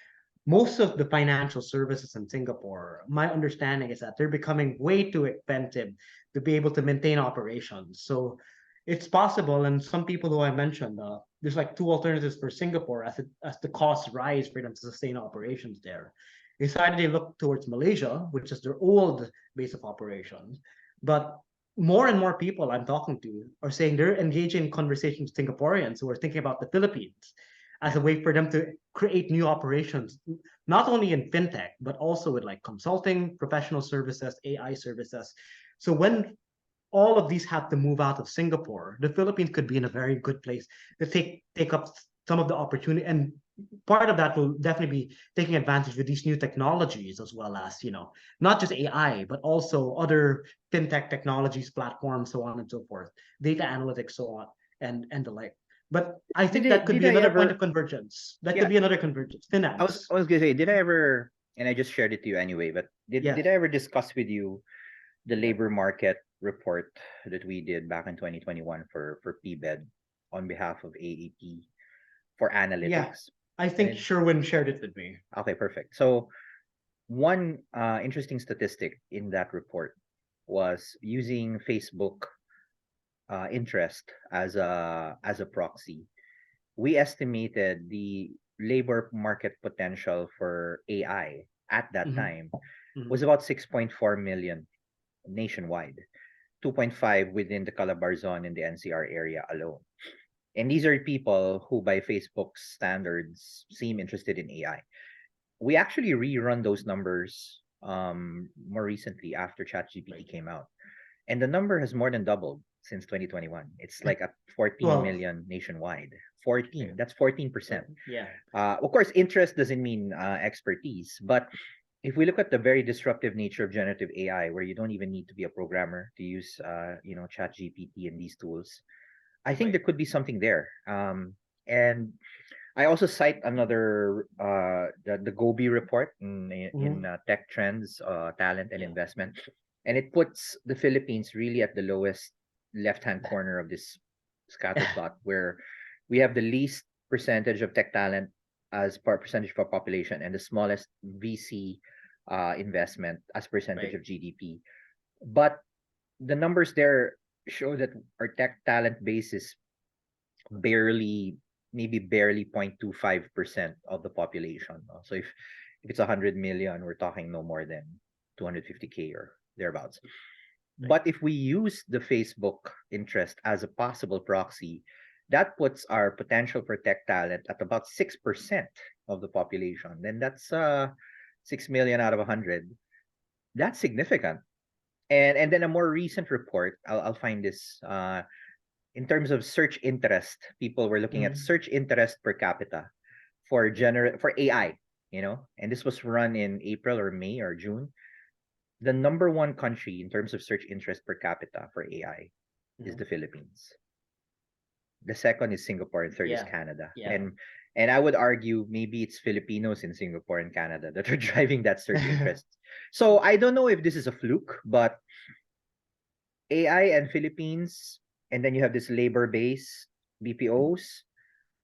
most of the financial services in Singapore, my understanding is that they're becoming way too expensive to be able to maintain operations. So it's possible, and some people who I mentioned, there's like two alternatives for Singapore as the costs rise for them to sustain operations there. It's either they look towards Malaysia, which is their old base of operations, but more and more people I'm talking to are saying they're engaging in conversations with Singaporeans who are thinking about the Philippines as Yeah. a way for them to create new operations, not only in fintech, but also with like consulting, professional services, AI services. So when all of these have to move out of Singapore, the Philippines could be in a very good place to take up some of the opportunity. And part of that will definitely be taking advantage with these new technologies as well as, not just AI, but also other fintech technologies, platforms, so on and so forth, data analytics, so on and the like. But I Did think I that could did be I another point of ever? convergence. That could Yeah. be another convergence. I was Finance. I was gonna say, did I ever? And I just shared it to you anyway. But did Yeah. did I ever discuss with you the labor market report that we did back in 2021 for PBED on behalf of AEP for Yeah. analytics? I And think Sherwin shared it with me. okay, perfect. So one interesting statistic in that report was using Facebook interest as a proxy. We estimated the labor market potential for AI at that Hmm. time Hmm. was about 6.4 million nationwide, 2.5 within the Calabarzon and the NCR area alone. And these are people who, by Facebook's standards, seem interested in AI. We actually rerun those numbers more recently after ChatGPT Right. came out. and the number has more than doubled since 2021. It's like at 14 12. million nationwide. Okay. 14. That's 14%. Yeah. Of course, interest doesn't mean expertise, but if we look at the very disruptive nature of generative AI, where you don't even need to be a programmer to use, Chat GPT and these tools, I think there Right. could be something there. And I also cite another the Gobi report in Mhm. tech trends, talent and Yeah. investment, and it puts the Philippines really at the lowest left hand corner of this scatter plot, where we have the least percentage of tech talent as per percentage of our population, and the smallest VC investment as percentage Right. of GDP. But the numbers there show that our tech talent base is barely maybe barely 0.25% of the population. No? So if it's 100 million, we're talking no more than 250K or thereabouts. Right. But if we use the Facebook interest as a possible proxy, that puts our potential for tech talent at about 6% of the population. Then that's 6 million out of 100. That's significant. And then a more recent report, I'll find this in terms of search interest, people were looking at Mhm. search interest per capita for AI, and this was run in April or May or June. The number one country in terms of search interest per capita for AI is Mhm. the Philippines. The second is Singapore, and third is Yeah. Canada. Yeah. And I would argue maybe it's Filipinos in Singapore and Canada that are driving that search interest. So I don't know if this is a fluke, but AI and Philippines, and then you have this labor base, BPOs,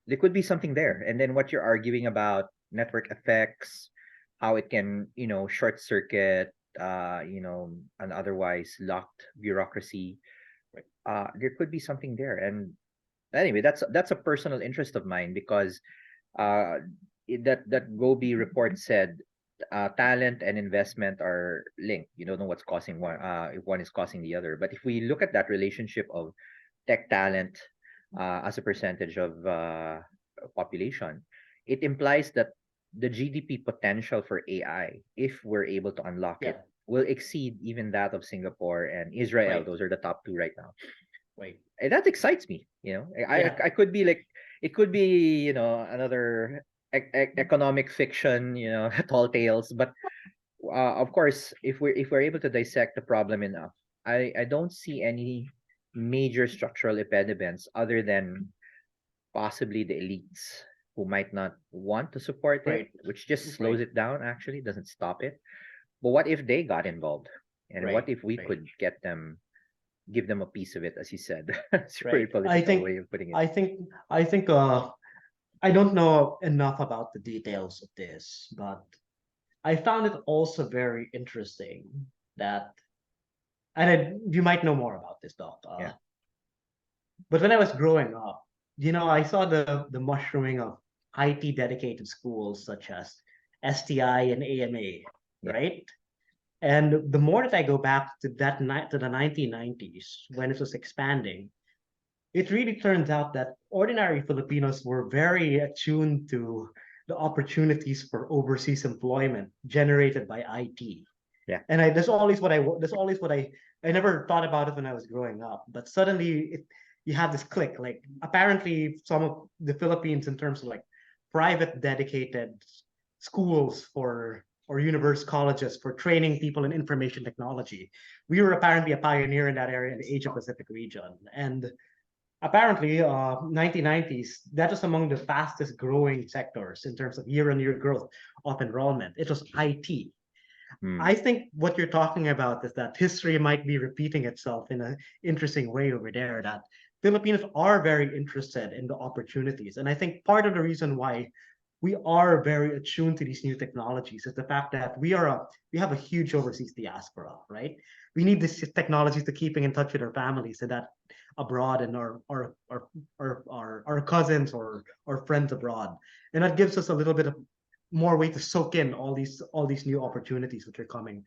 there could be something there. And then what you're arguing about network effects, how it can, short circuit, an otherwise locked bureaucracy. There could be something there. And anyway, that's a personal interest of mine because uh, that Gobi report said talent and investment are linked. You don't know what's causing one, if one is causing the other. But if we look at that relationship of tech talent as a percentage of population, it implies that the GDP potential for AI, if we're able to unlock Yeah. it, will exceed even that of Singapore and Israel. Right. Those are the top two right now. Right. And that excites me. Yeah. I could be like, it could be another economic fiction, tall tales. But of course, if we're able to dissect the problem enough, I don't see any major structural impediments other than possibly the elites who might not want to support it, Right. which just slows Right. it down, actually doesn't stop it. But what if they got involved? And what Right. if we Right. could give them a piece of it, as you said? It's a very Right. political way of putting it. I think I think I don't know enough about the details of this, but I found it also very interesting that, and you might know more about this, Doc. Yeah. But when I was growing up, I saw the mushrooming of IT dedicated schools such as STI and AMA, Yeah. right? And the more that I go back to to the 1990s when it was expanding, it really turns out that ordinary Filipinos were very attuned to the opportunities for overseas employment generated by IT. Yeah. And that's always what I never thought about it when I was growing up. But suddenly you have this click. Like apparently some of the Philippines in terms of like private dedicated schools for or university colleges for training people in information technology. We were apparently a pioneer in that area in the Asia Pacific region. And apparently 1990s that was among the fastest growing sectors in terms of year-on-year growth of enrollment. It was IT. Hmm. I think what you're talking about is that history might be repeating itself in an interesting way over there, that Filipinos are very interested in the opportunities. And I think part of the reason why we are very attuned to these new technologies is the fact that we have a huge overseas diaspora, right? We need these technologies to keeping in touch with our families and that abroad and our cousins or our friends abroad. And that gives us a little bit of more way to soak in all these new opportunities which are coming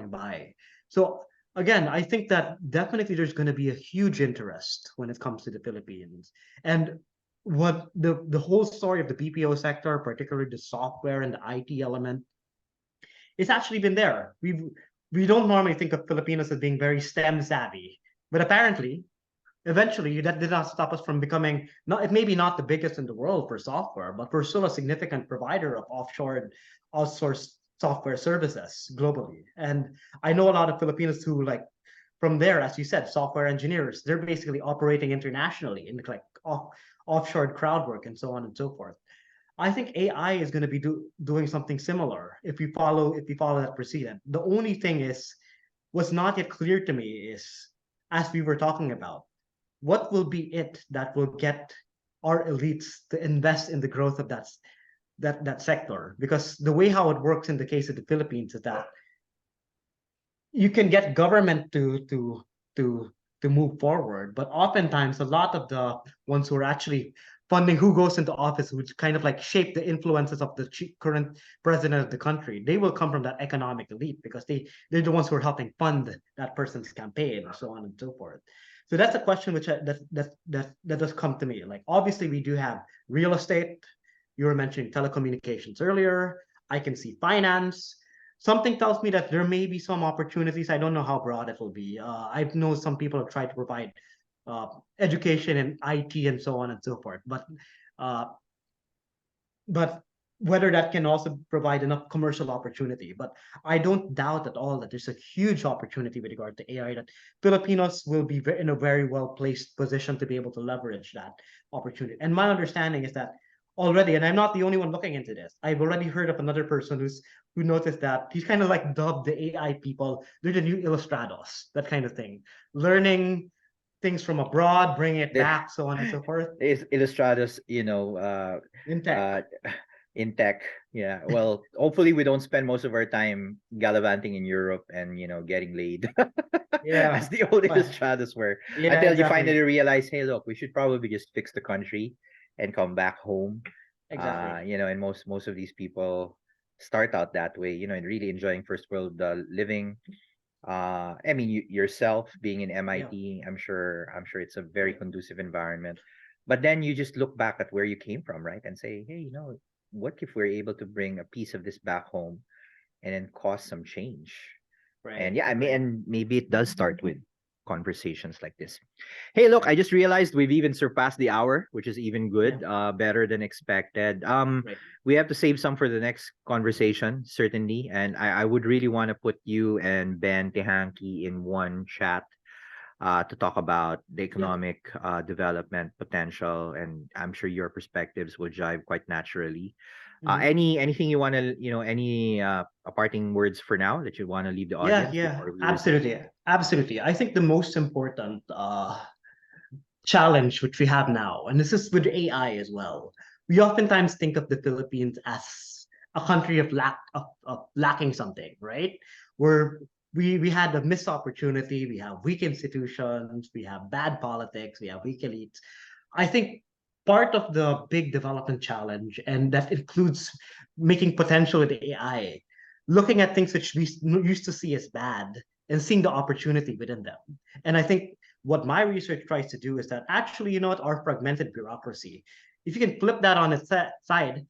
by. So again, I think that definitely there's going to be a huge interest when it comes to the Philippines. And what the whole story of the BPO sector, particularly the software and the IT element, it's actually been there. we don't normally think of Filipinos as being very STEM savvy, but apparently, eventually, that did not stop us from becoming not maybe not the biggest in the world for software, but we're still a significant provider of offshore and outsourced software services globally. And I know a lot of Filipinos who like from there, as you said, software engineers, they're basically operating internationally in like offshore crowd work and so on and so forth. I think AI is going to be doing something similar if we follow that precedent. The only thing is, what's not yet clear to me is, as we were talking about, what will be it that will get our elites to invest in the growth of that sector? Because the way how it works in the case of the Philippines is that you can get government to to move forward, but oftentimes a lot of the ones who are actually funding who goes into office, which kind of like shape the influences of the current president of the country, they will come from that economic elite because they're the ones who are helping fund that person's campaign and so on and so forth. So that's a question which that does come to me. Like obviously we do have real estate. You were mentioning telecommunications earlier. I can see finance. Something tells me that there may be some opportunities. I don't know how broad it will be. I know some people have tried to provide uh, education and IT and so on and so forth, uh, but whether that can also provide enough commercial opportunity. But I don't doubt at all that there's a huge opportunity with regard to AI that Filipinos will be in a very well placed position to be able to leverage that opportunity. And my understanding is that already, and I'm not the only one looking into this. I've already heard of another person who noticed that he's kind of like dubbed the AI people. They're the new Illustrados, that kind of thing. Learning things from abroad, bringing it The back, so on and so forth. Illustratus, In tech. uh, in tech. Yeah. Well, hopefully we don't spend most of our time gallivanting in Europe and getting laid as Yeah. the old Well, Illustratus were, yeah, until you finally exactly. realize, hey, look, we should probably just fix the country and come back home. Exactly. And most of these people start out that way, and really enjoying first world living. I mean, yourself being in Yeah. MIT, I'm sure it's a very conducive environment. But then you just look back at where you came from, right? And say, hey, what if we're able to bring a piece of this back home and then cause some change? And Right. yeah, I mean, Right. and maybe it does start with conversations like this. Hey, look, I Right. just realized we've even surpassed the hour, which is even Yeah. good, better than expected. Right. We have to save some for the next conversation, certainly. And I would really want to put you and Ben Tehanki in one chat to talk about the Yeah. economic development potential, and I'm sure your perspectives will jive quite naturally. Mhm. Anything you want to, any parting words for now that you want to leave the Yeah. audience Yeah. before we resume? Absolutely. Absolutely. I think the most important challenge which we have now, and this is with AI as well. We oftentimes think of the Philippines as a country of lacking something, right? Where we had a missed opportunity, we have weak institutions, we have bad politics, we have weak elites. I think part of the big development challenge, and that includes making potential with AI, looking at things which we used to see as bad and seeing the opportunity within them. And I think what my research tries to do is that actually, what, our fragmented bureaucracy, if you can flip that on its side,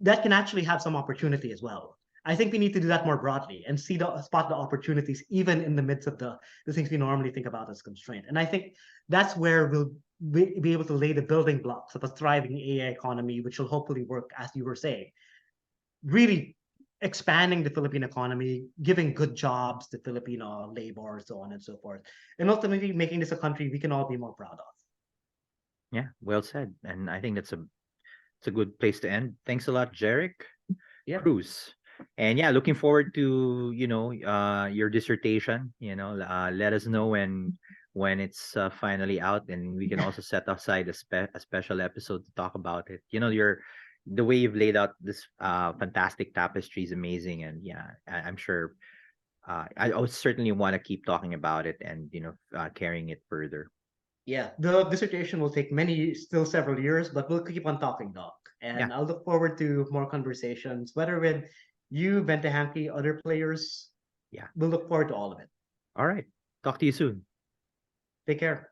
that can actually have some opportunity as well. I think we need to do that more broadly and see the spot the opportunities even in the midst of the things we normally think about as constraint. And I think that's where we'll be able to lay the building blocks of a thriving AI economy, which will hopefully work, as you were saying, really expanding the Philippine economy, giving good jobs to Filipino labor, so on and so forth, and ultimately making this a country we can all be more proud of. Yeah, well said. And I think it's a good place to end. Thanks a lot, Jerik Yeah. Cruz. And yeah, looking forward to your dissertation. Let us know when it's finally out, and we can also set aside a special episode to talk about it. The way you've laid out this fantastic tapestry is amazing, and yeah, I'm sure I would certainly want to keep talking about it and carrying it further. Yeah, the dissertation will take still several years, but we'll keep on talking, Doc. Yeah, And I'll look forward to more conversations, whether with you, Bentahanki, other players. yeah. We'll look forward to all of it. All right. Talk to you soon. Take care.